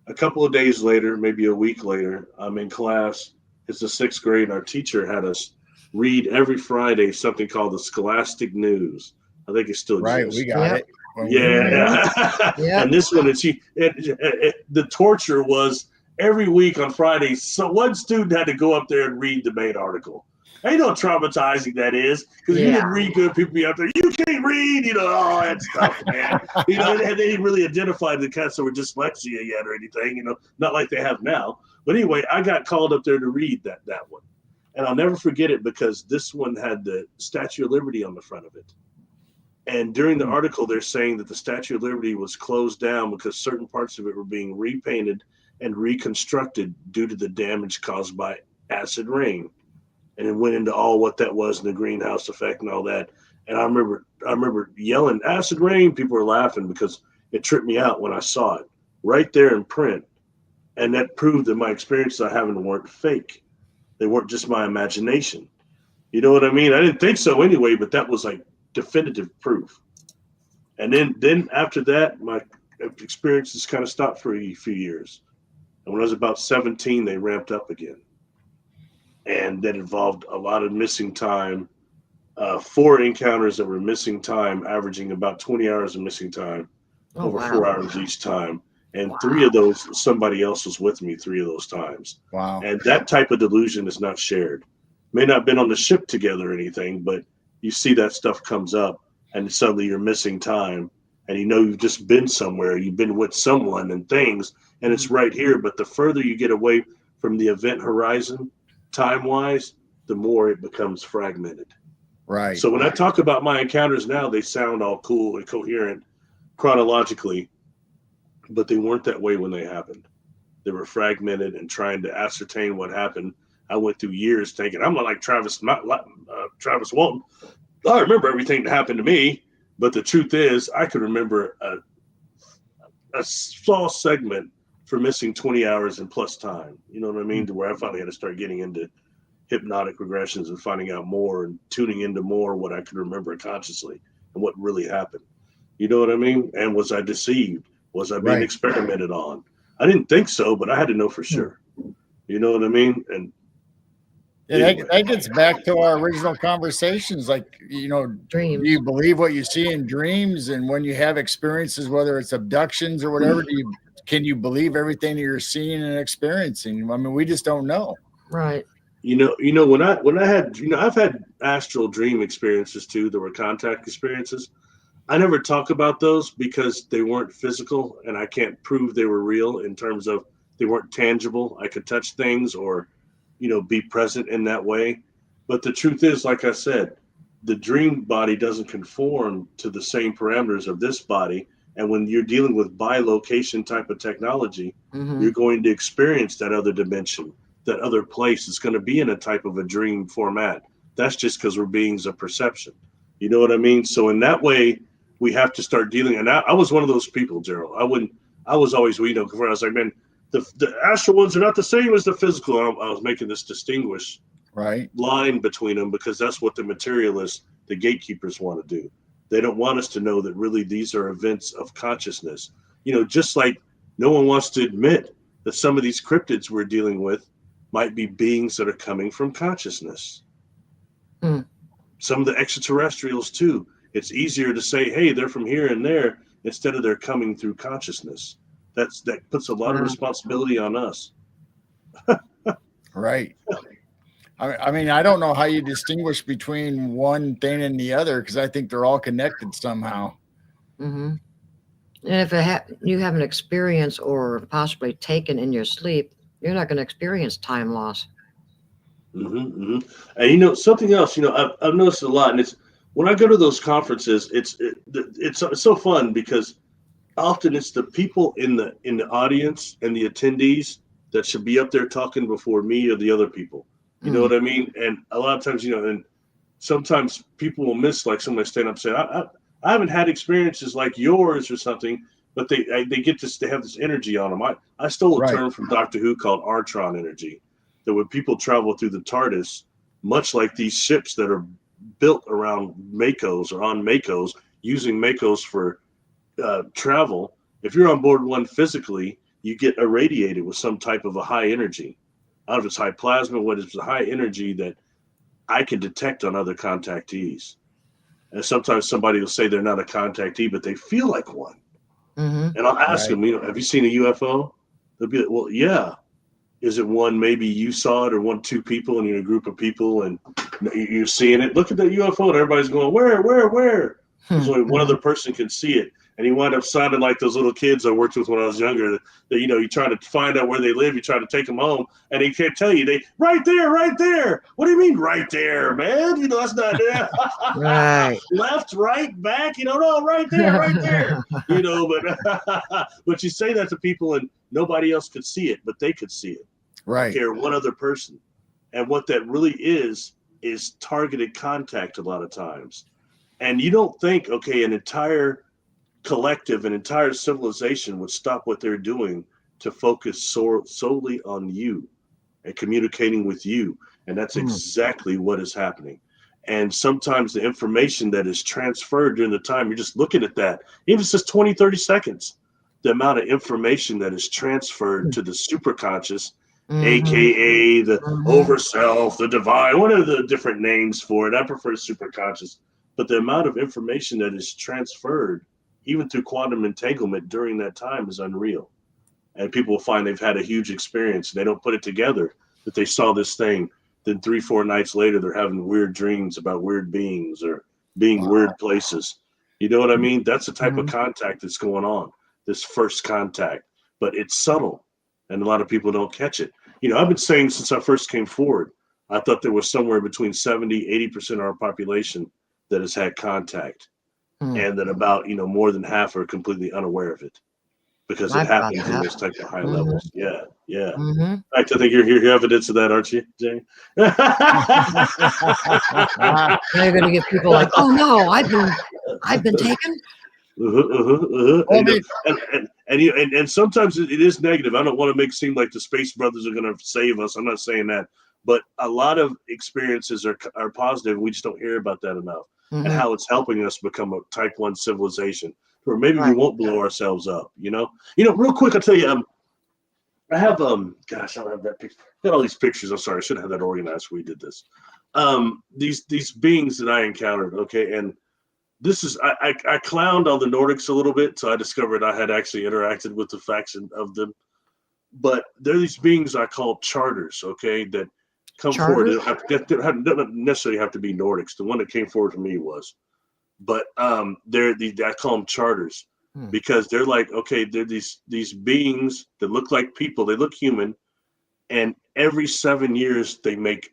a couple of days later, maybe a week later, I'm in class. It's the 6th grade. And our teacher had us read every Friday something called the Scholastic News. I think it still exists. We got it. Yeah. And this one, the torture was every week on Friday. So one student had to go up there and read the main article. I know how traumatizing that is, because if you didn't read good, people be out there, you can't read, all that stuff, man. They didn't really identify the cats that were dyslexia yet or anything, not like they have now. But anyway, I got called up there to read that one. And I'll never forget it, because this one had the Statue of Liberty on the front of it. And during the article, they're saying that the Statue of Liberty was closed down because certain parts of it were being repainted and reconstructed due to the damage caused by acid rain. And it went into all what that was and the greenhouse effect and all that. And I remember yelling, acid rain. People were laughing because it tripped me out when I saw it right there in print. And that proved that my experiences I having weren't fake. They weren't just my imagination. You know what I mean? I didn't think so anyway, but that was like definitive proof. And then after that, my experiences kind of stopped for a few years. And when I was about 17, they ramped up again. And that involved a lot of missing time, 4 encounters that were missing time, averaging about 20 hours of missing time, over 4 hours each time. And 3 of those, somebody else was with me 3 of those times. Wow. And that type of delusion is not shared. May not have been on the ship together or anything, but you see that stuff comes up and suddenly you're missing time. And you've just been somewhere, you've been with someone and things, and it's right here. But the further you get away from the event horizon, time-wise, the more it becomes fragmented. Right. So when I talk about my encounters now, they sound all cool and coherent chronologically, but they weren't that way when they happened. They were fragmented and trying to ascertain what happened. I went through years thinking, I'm not like Travis Walton. I remember everything that happened to me, but the truth is I could remember a small segment for missing 20 hours and plus time, you know what I mean? To where I finally had to start getting into hypnotic regressions and finding out more and tuning into more what I could remember consciously and what really happened. You know what I mean? And was I deceived? Was I being experimented on? I didn't think so, but I had to know for sure. You know what I mean? And anyway. That gets back to our original conversations. Like, dreams. Do you believe what you see in dreams? And when you have experiences, whether it's abductions or whatever, can you believe everything that you're seeing and experiencing? I mean, we just don't know. Right. When I had, I've had astral dream experiences too. There were contact experiences. I never talk about those because they weren't physical and I can't prove they were real in terms of they weren't tangible. I could touch things or, be present in that way. But the truth is, like I said, the dream body doesn't conform to the same parameters of this body. And when you're dealing with bilocation type of technology, you're going to experience that other dimension, that other place. It's going to be in a type of a dream format. That's just because we're beings of perception. You know what I mean? So in that way, we have to start dealing. And I was one of those people, Gerald. I was always, I was like, man, the astral ones are not the same as the physical. I was making this distinguished line between them because that's what the materialists, the gatekeepers want to do. They don't want us to know that really these are events of consciousness. Just like no one wants to admit that some of these cryptids we're dealing with might be beings that are coming from consciousness. Some of the extraterrestrials too. It's easier to say, hey, they're from here and there instead of they're coming through consciousness. That puts a lot of responsibility on us. Right. I mean, I don't know how you distinguish between one thing and the other because I think they're all connected somehow. And if you have an experience or possibly taken in your sleep, you're not going to experience time loss. And you know something else, you know, I've noticed a lot, and it's when I go to those conferences, it's so fun because often it's the people in the audience and the attendees that should be up there talking before me or the other people. You know Mm. what I mean? And a lot of times, you know, and sometimes people will miss like somebody stand up and say, I haven't had experiences like yours or something, but they get this, they have this energy on them. I stole a Right. term from Doctor Who called Artron energy, that when people travel through the TARDIS, much like these ships that are built around Makos or on Makos, using Makos for travel, if you're on board one physically, you get irradiated with some type of a high energy. Out of its high plasma, what is the high energy that I can detect on other contactees. And sometimes somebody will say they're not a contactee, but they feel like one. Mm-hmm. And I'll ask Right. them, you know, have you seen a UFO? They'll be like, well, yeah. Is it one maybe you saw it, or one, two people, and you're a group of people and you're seeing it? Look at the UFO, and everybody's going, where? There's only one other person can see it. And he wound up sounding like those little kids I worked with when I was younger. That you know, you try to find out where they live, you try to take them home, and they can't tell you. They right there, right there. What do you mean right there, man? You know that's not there. Right. Left, right, back. You know, no, right there, right there. You know, but but you say that to people, and nobody else could see it, but they could see it. Right. Okay, or one other person. And what that really is targeted contact a lot of times. And you don't think, okay, an entire collective, an entire civilization would stop what they're doing to focus solely on you and communicating with you. And that's Mm. exactly what is happening. And sometimes the information that is transferred during the time, you're just looking at that, even if it's just 20, 30 seconds, the amount of information that is transferred to the superconscious, Mm-hmm. aka the Mm-hmm. overself, the divine, one of the different names for it. I prefer superconscious, but the amount of information that is transferred, even through quantum entanglement during that time, is unreal. And people will find they've had a huge experience. They don't put it together that they saw this thing. Then 3, 4 nights later, they're having weird dreams about weird beings or being Wow. weird places. You know what I mean? That's the type of Mm-hmm. contact that's going on, this first contact. But it's subtle, and a lot of people don't catch it. You know, I've been saying since I first came forward, I thought there was somewhere between 70, 80% of our population that has had contact, Mm. and that about, you know, more than half are completely unaware of it because it I've got happens in that. those type of high Mm-hmm. levels. Yeah, yeah. In Mm-hmm. fact, I think you're evidence of that, aren't you, Jay? Now you're going to get people like, oh no, I've been taken. And, Well, I you know, mean, and sometimes it is negative. I don't want to make it seem like the Space Brothers are going to save us. I'm not saying that, but a lot of experiences are positive. We just don't hear about that enough, and Mm-hmm. how it's helping us become a Type 1 civilization, or maybe we Right. won't blow ourselves up. You know, real quick, I'll tell you. I have gosh, I don't have that picture. I got all these pictures. I'm sorry, I should have that organized when we did this. These beings that I encountered. Okay, and this is I clowned on the Nordics a little bit, so I discovered I had actually interacted with the faction of them. But they're these beings I call charters. Okay, that come forward. Charters. Don't necessarily have to be Nordics. The one that came forward for me was, but I call them charters Hmm. because they're like, okay, they're these beings that look like people. They look human, and every 7 years they make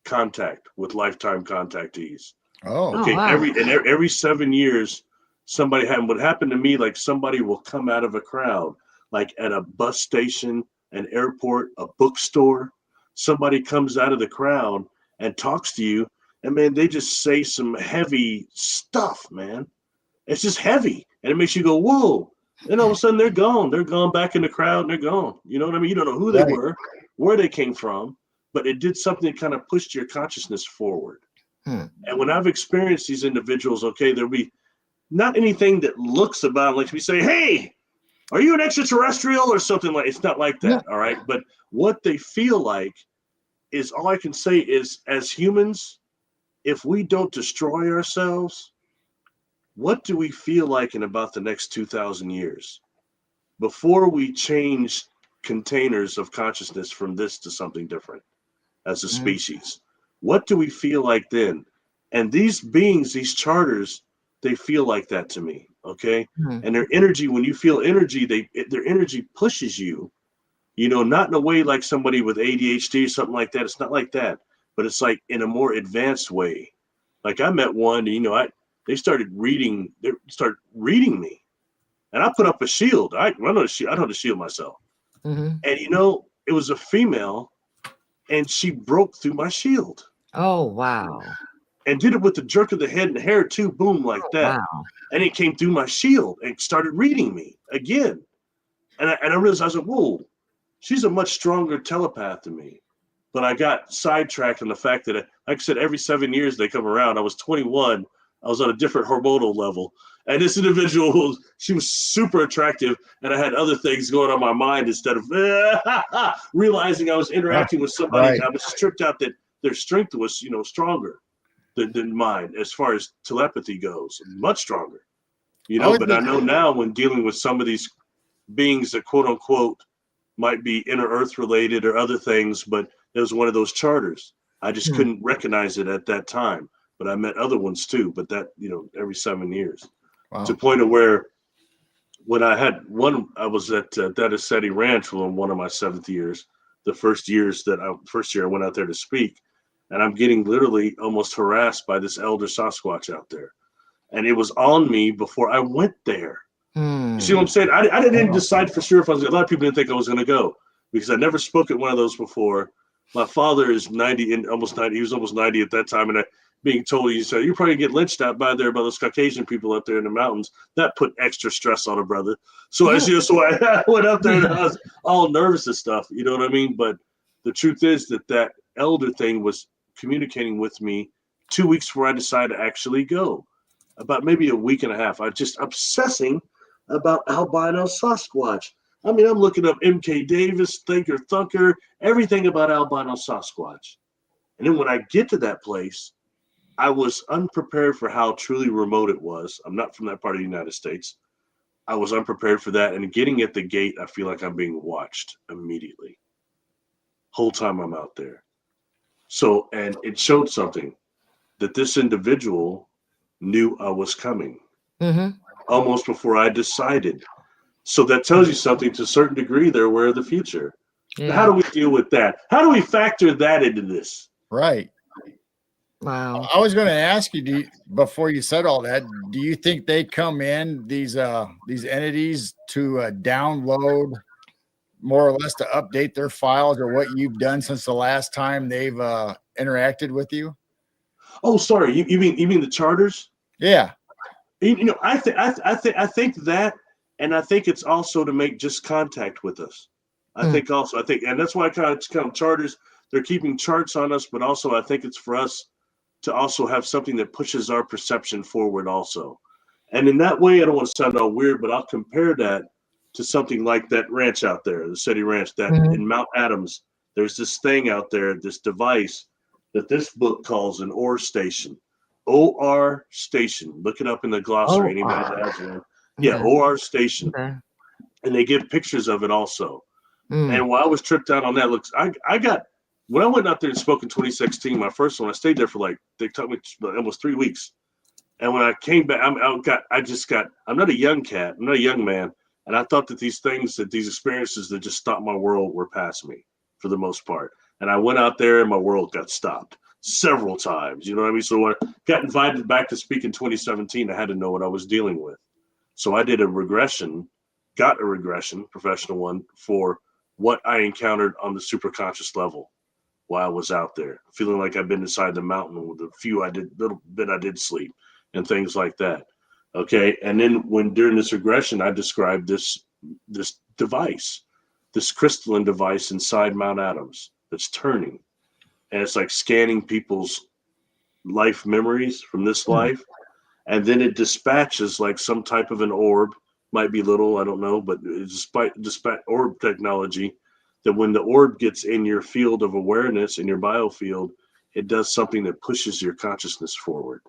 contact with lifetime contactees. oh, Oh Okay, wow. every 7 years, somebody had what happened to me. Like somebody will come out of a crowd, like at a bus station, an airport, a bookstore. Somebody comes out of the crowd and talks to you, and man, they just say some heavy stuff, man. It's just heavy, and it makes you go, "Whoa!" Then all of a sudden, they're gone. They're gone back in the crowd, and they're gone. You know what I mean? You don't know who they right. were, where they came from, but it did something that kind of pushed your consciousness forward. Hmm. And when I've experienced these individuals, okay, there'll be not anything that looks about like we say, "Hey, are you an extraterrestrial?" or something like. It's not like Yeah. that, all right. But what they feel like is all I can say is, as humans, if we don't destroy ourselves, what do we feel like in about the next 2,000 years before we change containers of consciousness from this to something different as a Mm. species? What do we feel like then? And these beings, these charters, they feel like that to me. Okay. Hmm. And their energy, when you feel energy, their energy pushes you. not in a way like somebody with ADHD or something like that. It's not like that, but it's like in a more advanced way. Like I met one, they started reading me, and I put up a shield. I know how to shield myself. Mm-hmm. And it was a female, and she broke through my shield. Oh, wow. And did it with the jerk of the head and hair too, boom, like that. Wow. And it came through my shield and started reading me again. And I realized, I was like, whoa, she's a much stronger telepath than me. But I got sidetracked on the fact that, like I said, every 7 years they come around. I was 21. I was on a different hormonal level. And this individual, she was super attractive, and I had other things going on my mind instead of realizing I was interacting with somebody. Right. I was tripped out that their strength was, stronger than mine as far as telepathy goes, much stronger. But I know now when dealing with some of these beings that quote unquote might be inner earth related or other things, but it was one of those charters. I just couldn't recognize it at that time. But I met other ones too, but that, every 7 years. Wow. To the point of where when I had one, I was at Dedesetti Ranch for one of my 7th years, the first year I went out there to speak, and I'm getting literally almost harassed by this elder Sasquatch out there. And it was on me before I went there. You see what I'm saying? I didn't decide for sure if I was. A lot of people didn't think I was going to go because I never spoke at one of those before. My father is 90 and almost 90. He was almost 90 at that time, and being told, he said, "You're probably gonna get lynched out by those Caucasian people up there in the mountains." That put extra stress on a brother. So I went up there and I was all nervous and stuff. You know what I mean? But the truth is that elder thing was communicating with me 2 weeks before I decided to actually go. About maybe a week and a half, I just obsessing about albino Sasquatch. I mean, I'm looking up M.K. Davis, Thinker Thunker, everything about albino Sasquatch. And then when I get to that place, I was unprepared for how truly remote it was. I'm not from that part of the United States. I was unprepared for that. And getting at the gate, I feel like I'm being watched immediately. Whole time I'm out there. So, and it showed something that this individual knew I was coming almost before I decided. So that tells you something to a certain degree. They're aware of the future. Yeah. How do we deal with that? How do we factor that into this? Right. Wow. I was going to ask you, before you said all that, do you think they come in, these entities, to download more or less to update their files or what you've done since the last time they've interacted with you? Oh, sorry. You mean the charters? Yeah. I think that, and I think it's also to make just contact with us. I think, and that's why I kind of charters. They're keeping charts on us, but also I think it's for us to also have something that pushes our perception forward also. And in that way, I don't want to sound all weird, but I'll compare that to something like that ranch out there, the City Ranch, that in Mount Adams, there's this thing out there, this device that this book calls an OR station. OR station. Look it up in the glossary. Anybody that has one. Yeah, OR station. Okay. And they give pictures of it also. And while I was tripped out on that, when I went out there and spoke in 2016, my first one, I stayed there for they took me almost 3 weeks. And when I came back, I'm not a young cat, I'm not a young man. And I thought that these experiences that just stopped my world were past me for the most part. And I went out there and my world got stopped several times. You know what I mean? So when I got invited back to speak in 2017, I had to know what I was dealing with. So I did got a regression, professional one, for what I encountered on the superconscious level while I was out there, feeling like I've been inside the mountain with little bit I did sleep and things like that. Okay. And then during this regression, I described this device, this crystalline device inside Mount Adams that's turning. And it's like scanning people's life memories from this life. And then it dispatches like some type of an orb, might be little, I don't know, but it's despite orb technology, that when the orb gets in your field of awareness, in your biofield, it does something that pushes your consciousness forward.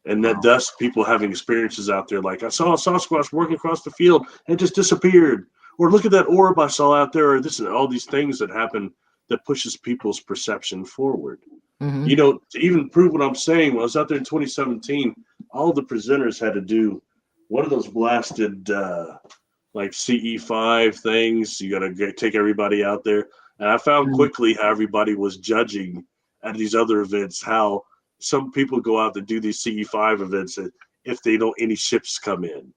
And that thus people having experiences out there like, I saw a Sasquatch working across the field and it just disappeared. Or look at that orb I saw out there, or this and all these things that happen that pushes people's perception forward. To even prove what I'm saying, when I was out there in 2017, all the presenters had to do one of those blasted like CE5 things. You got to take everybody out there. And I found quickly how everybody was judging at these other events, how some people go out to do these CE5 events, and if they don't, any ships come in,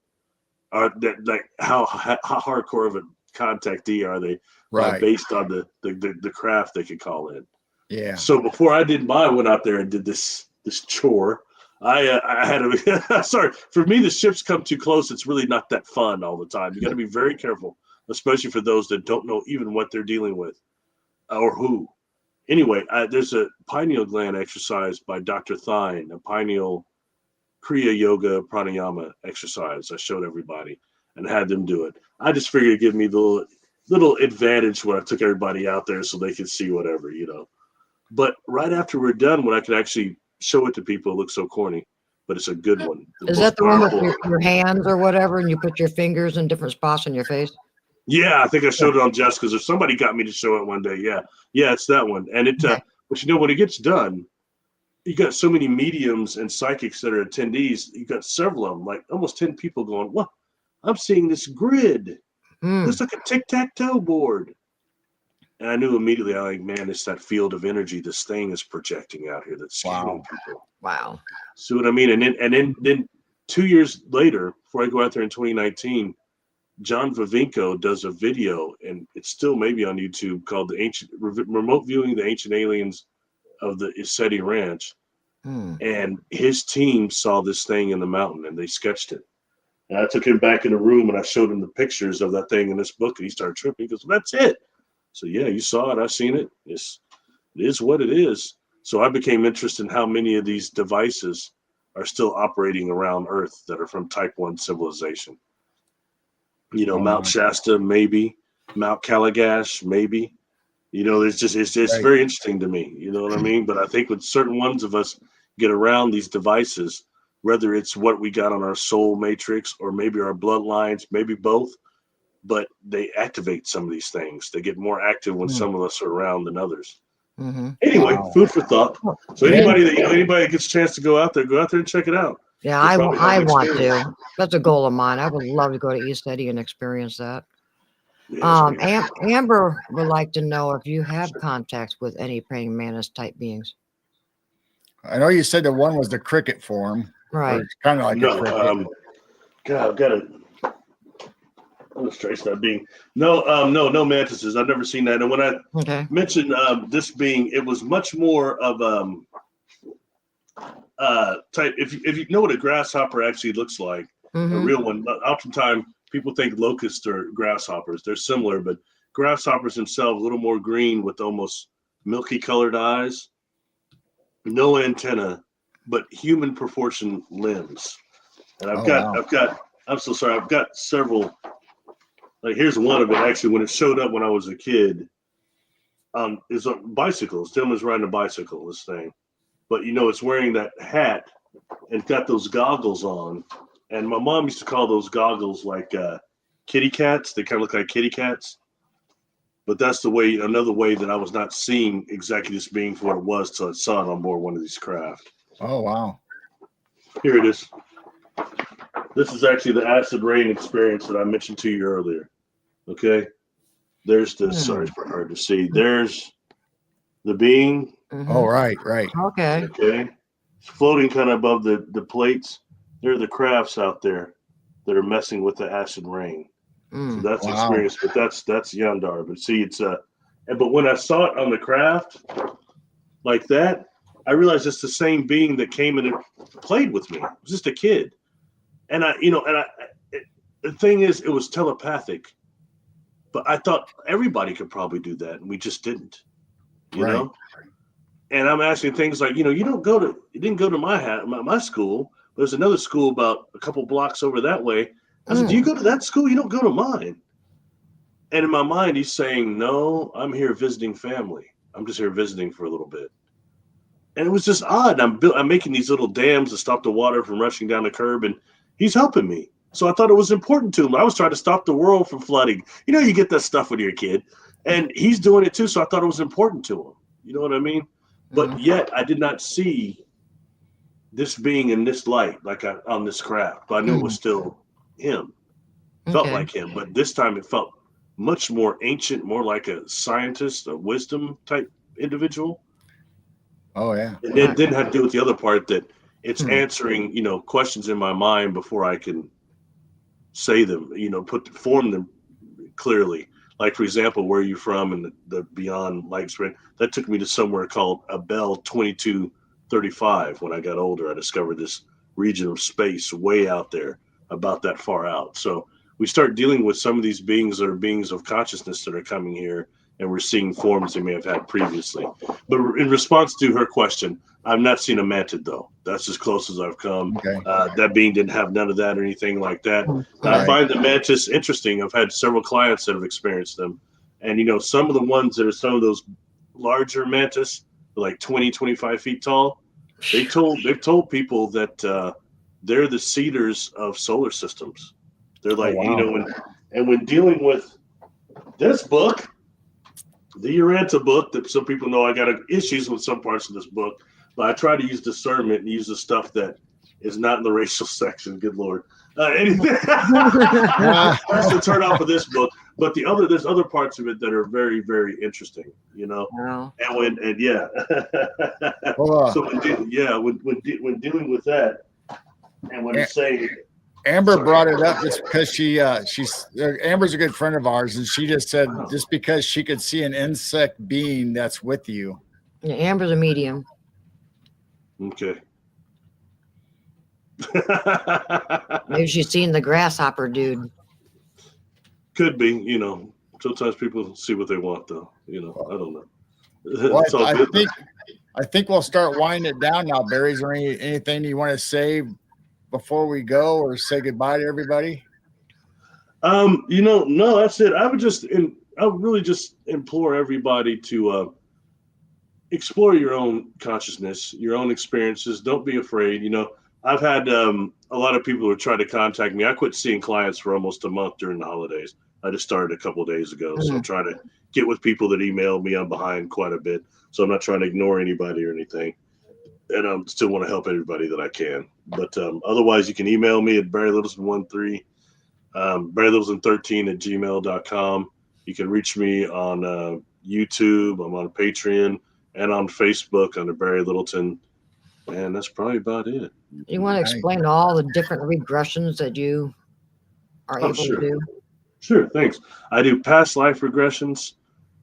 or that, like how hardcore of a contactee are they, Right. based on the craft they could call in. Yeah. So before I did mine, went out there and did this chore. I had a sorry, for me, the ships come too close. It's really not that fun all the time. You got to be very careful, especially for those that don't know even what they're dealing with or who. Anyway, there's a pineal gland exercise by Dr. Thine, a pineal Kriya Yoga pranayama exercise. I showed everybody and had them do it. I just figured it'd give me the little advantage when I took everybody out there so they could see whatever, But right after we're done, when I could actually show it to people, it looks so corny, but it's a good one. Is that the one with your hands or whatever, and you put your fingers in different spots on your face? Yeah, I think I showed it on Jessica's, or somebody got me to show it one day. Yeah, it's that one. And it, Okay. but when it gets done, you got so many mediums and psychics that are attendees. You got several of them, like almost 10 people going, "What? I'm seeing this grid. It's like a tic-tac-toe board." And I knew immediately, I'm like, man, it's that field of energy this thing is projecting out here that's scanning people. Wow. See what I mean? And then 2 years later, before I go out there in 2019, John Vavinko does a video, and it's still maybe on YouTube, called the Remote Viewing the Ancient Aliens of the Isetti Ranch. And his team saw this thing in the mountain, and they sketched it. And I took him back in the room, and I showed him the pictures of that thing in this book, and he started tripping. He goes, "Well, that's it." So yeah, you saw it. I've seen it. It is what it is. So I became interested in how many of these devices are still operating around Earth that are from Type 1 civilization. Mount Shasta, maybe. Mount Kallagash, maybe. It's very interesting to me. You know what I mean? But I think with certain ones of us get around these devices, whether it's what we got on our soul matrix or maybe our bloodlines, maybe both, but they activate some of these things. They get more active when some of us are around than others. Anyway, food for thought. So anybody that gets a chance to go out there and check it out. Yeah, I want to. That's a goal of mine. I would love to go to EastEddie and experience that. Yeah, Amber would like to know if you have contacts with any praying mantis type beings. I know you said the one was the cricket form. Right. It's kind of like a cricket. God, I've got to illustrate that being. No mantises. I've never seen that. And when I mentioned this being, it was much more of type. If you know what a grasshopper actually looks like, a real one. Oftentimes people think locusts are grasshoppers. They're similar, but grasshoppers themselves a little more green with almost milky colored eyes, no antenna, but human proportion limbs. And I've got several. Like here's one of it actually when it showed up when I was a kid. Is on bicycles. Tim was riding a bicycle, this thing. But it's wearing that hat and got those goggles on. And my mom used to call those goggles like kitty cats. They kind of look like kitty cats. But that's another way that I was not seeing exactly this being for what it was till I saw it on board one of these craft. Oh, wow. Here it is. This is actually the acid rain experience that I mentioned to you earlier. Okay. There's the, sorry, it's hard to see. There's the being. Oh, right. Okay. Okay. It's floating kind of above the plates. There are the crafts out there that are messing with the acid rain. So that's experience, but that's Yandar. But see, it's but when I saw it on the craft like that, I realized it's the same being that came and played with me. It was just a kid. And the thing is, it was telepathic, but I thought everybody could probably do that, and we just didn't, you know? And I'm asking things like, you didn't go to my school, but there's another school about a couple blocks over that way. I said, do you go to that school? You don't go to mine. And in my mind, he's saying, no, I'm here visiting family. I'm just here visiting for a little bit. And it was just odd. I'm making these little dams to stop the water from rushing down the curb, and he's helping me. So I thought it was important to him. I was trying to stop the world from flooding. You get that stuff with your kid, and he's doing it too. So I thought it was important to him. You know what I mean? But yet I did not see this being in this light, like on this craft. But I knew it was still him. felt Okay. like him, but this time it felt much more ancient, more like a scientist, a wisdom type individual. Oh yeah. And it didn't have to do with the other part that it's Hmm. answering, questions in my mind before I can say them, form them clearly. Like, for example, where are you from, and the beyond lifespan. That took me to somewhere called Abel 2235. When I got older, I discovered this region of space way out there, about that far out. So we start dealing with some of these beings that are beings of consciousness that are coming here, and we're seeing forms they may have had previously. But in response to her question, I've not seen a mantid, though. That's as close as I've come. Okay. That being didn't have none of that or anything like that. I Right. find the mantis interesting. I've had several clients that have experienced them. And, some of the ones that are some of those larger mantis, like 20, 25 feet tall, they've told people that they're the cedars of solar systems. They're like, wow. when dealing with this book, the Uranta book, that some people know I got issues with some parts of this book, but I try to use discernment and use the stuff that is not in the racial section. Good Lord. Anything that's the turn off of this book. But there's other parts of it that are very, very interesting, Wow. and yeah. Well, So when dealing with that, and when it's saying, Amber sorry. brought it up just because she's Amber's a good friend of ours, and she just said just because she could see an insect being that's with you. Yeah, Amber's a medium. Okay. Maybe she's seen the grasshopper dude. Could be, sometimes people see what they want, though. I don't know. Well, It's all good. I think we'll start winding it down now, Barry. Is there anything you want to say before we go, or say goodbye to everybody? No, that's it. I would really just implore everybody to explore your own consciousness, your own experiences. Don't be afraid. I've had a lot of people who try to contact me. I quit seeing clients for almost a month during the holidays. I just started a couple of days ago. So I'm trying to get with people that email me. I'm behind quite a bit. So I'm not trying to ignore anybody or anything. And I still want to help everybody that I can. But otherwise, you can email me at barrylittleton13, barrylittleton13@gmail.com. You can reach me on YouTube. I'm on Patreon and on Facebook under Barry Littleton. And that's probably about it. You want to explain all the different regressions that you are able to do? Sure, thanks. I do past life regressions,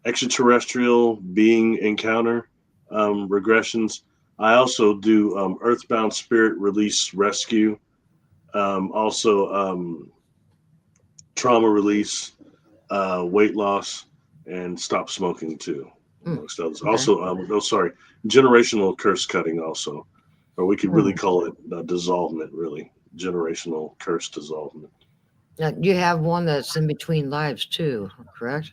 extraterrestrial being encounter regressions. I also do earthbound spirit release rescue, also trauma release, weight loss, and stop smoking too, amongst others. Okay. Also, generational curse cutting also, or we could really call it dissolvement, really, generational curse dissolvement. Now, you have one that's in between lives too, correct?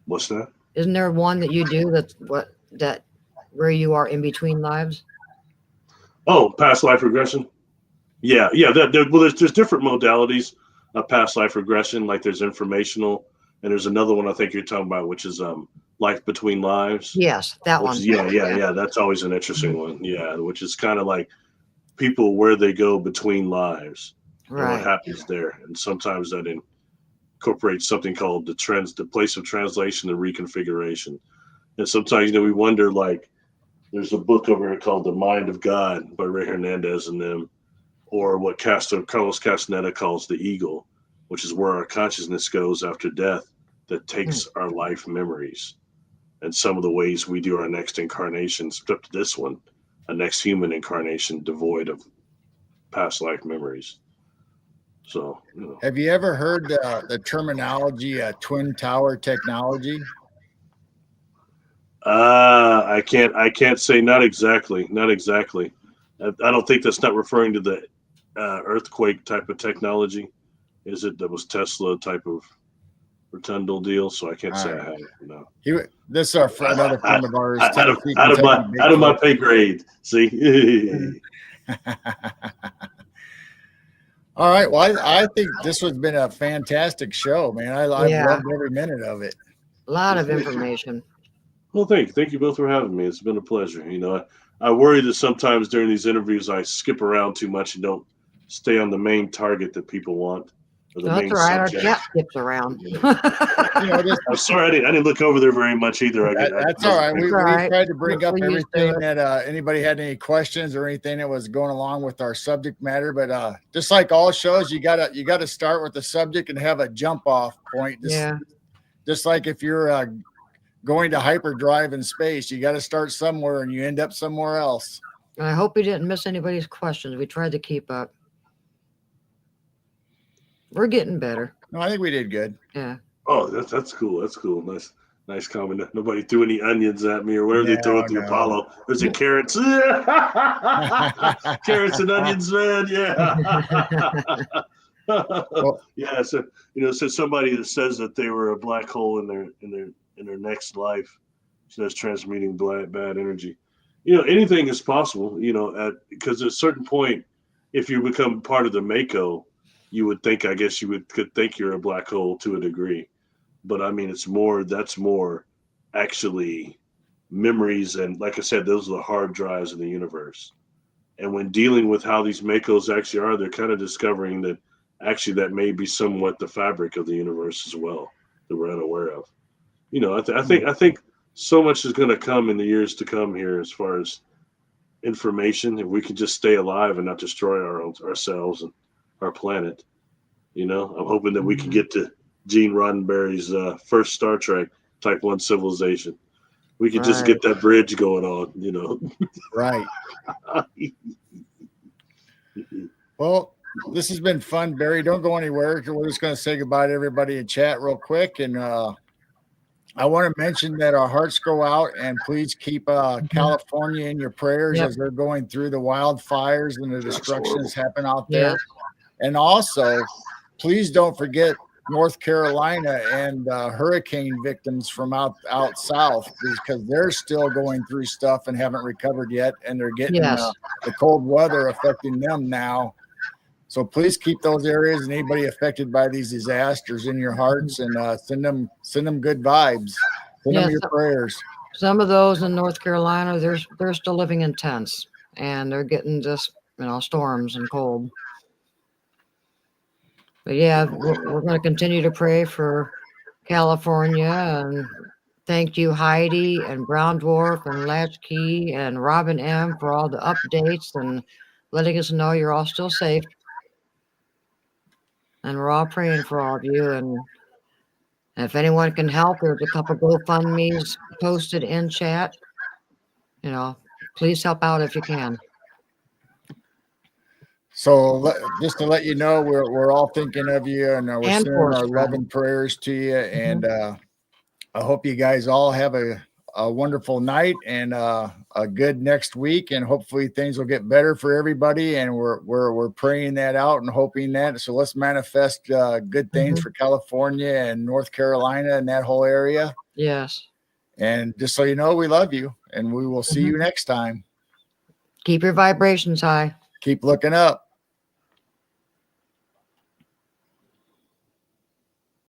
What's that? Isn't there one that you do that where you are in between lives? Oh, past life regression. Yeah. There's different modalities of past life regression. Like there's informational, and there's another one I think you're talking about, which is life between lives. Yes, that one. Yeah. That's always an interesting one. Yeah, which is kind of like people where they go between lives. And what happens there. And sometimes that incorporates something called the place of translation and reconfiguration. And sometimes, we wonder, like, there's a book over here called The Mind of God by Ray Hernandez and them, or what Carlos Castaneda calls the eagle, which is where our consciousness goes after death that takes our life memories. And some of the ways we do our next incarnations, up to this one, a next human incarnation devoid of past life memories. So, Have you ever heard the terminology twin tower technology? I can't say, not exactly. I don't think that's not referring to the earthquake type of technology. Is it? That was Tesla type of rotundal deal. So I can't say I have. No. This is another friend of ours. Out of my pay grade. See. All right. Well, I think this has been a fantastic show, man. I've loved every minute of it. A lot of information. Well, thank you both for having me. It's been a pleasure. I worry that sometimes during these interviews I skip around too much and don't stay on the main target that people want. are the That's main all right. Our subject. cat skips around. I'm sorry, I didn't look over there very much either. That's all right. We All right. tried to bring up We're used to everything it. that anybody had any questions or anything that was going along with our subject matter. But just like all shows, you gotta start with the subject and have a jump off point. Just like if you're going to hyperdrive in space, you got to start somewhere and you end up somewhere else. And I hope we didn't miss anybody's questions. We tried to keep up. We're getting better. No, I think we did good. Yeah. Oh, that's cool. That's cool. Nice comment. Nobody threw any onions at me or whatever they throw at the Apollo. There's a carrots. Carrots and onions, man. Yeah. Well, yeah. So so somebody that says that they were a black hole in their next life, so that's transmitting bad energy. Anything is possible. Because at a certain point, if you become part of the Mako, you would think, I guess you could think you're a black hole to a degree. But I mean, that's more actually memories. And like I said, those are the hard drives in the universe. And when dealing with how these Makos actually are, they're kind of discovering that actually that may be somewhat the fabric of the universe as well that we're unaware of. I think so much is going to come in the years to come here as far as information. If we could just stay alive and not destroy ourselves and our planet, I'm hoping that we can get to Gene Roddenberry's first Star Trek Type 1 civilization. We could just get that bridge going on, Right. Well, this has been fun, Barry. Don't go anywhere. We're just going to say goodbye to everybody in chat real quick. And I want to mention that our hearts go out, and please keep California in your prayers as they're going through the wildfires and the destruction that's happened out there. And also, please don't forget North Carolina and hurricane victims from out south, because they're still going through stuff and haven't recovered yet, and they're getting the cold weather affecting them now. So please keep those areas and anybody affected by these disasters in your hearts, and send them good vibes. Send them your prayers. Some of those in North Carolina, they're still living in tents, and they're getting just storms and cold. But yeah, we're going to continue to pray for California, and thank you, Heidi and Brown Dwarf and Latchkey and Robin M, for all the updates and letting us know you're all still safe. And we're all praying for all of you. And if anyone can help, there's a couple GoFundMe's posted in chat. Please help out if you can. So just to let you know, we're all thinking of you, and we're sending our love and prayers to you. And I hope you guys all have a wonderful night and a good next week, and hopefully things will get better for everybody. And we're praying that out and hoping that. So let's manifest good things for California and North Carolina and that whole area. Yes. And just so you know, we love you, and we will see you next time. Keep your vibrations high. Keep looking up.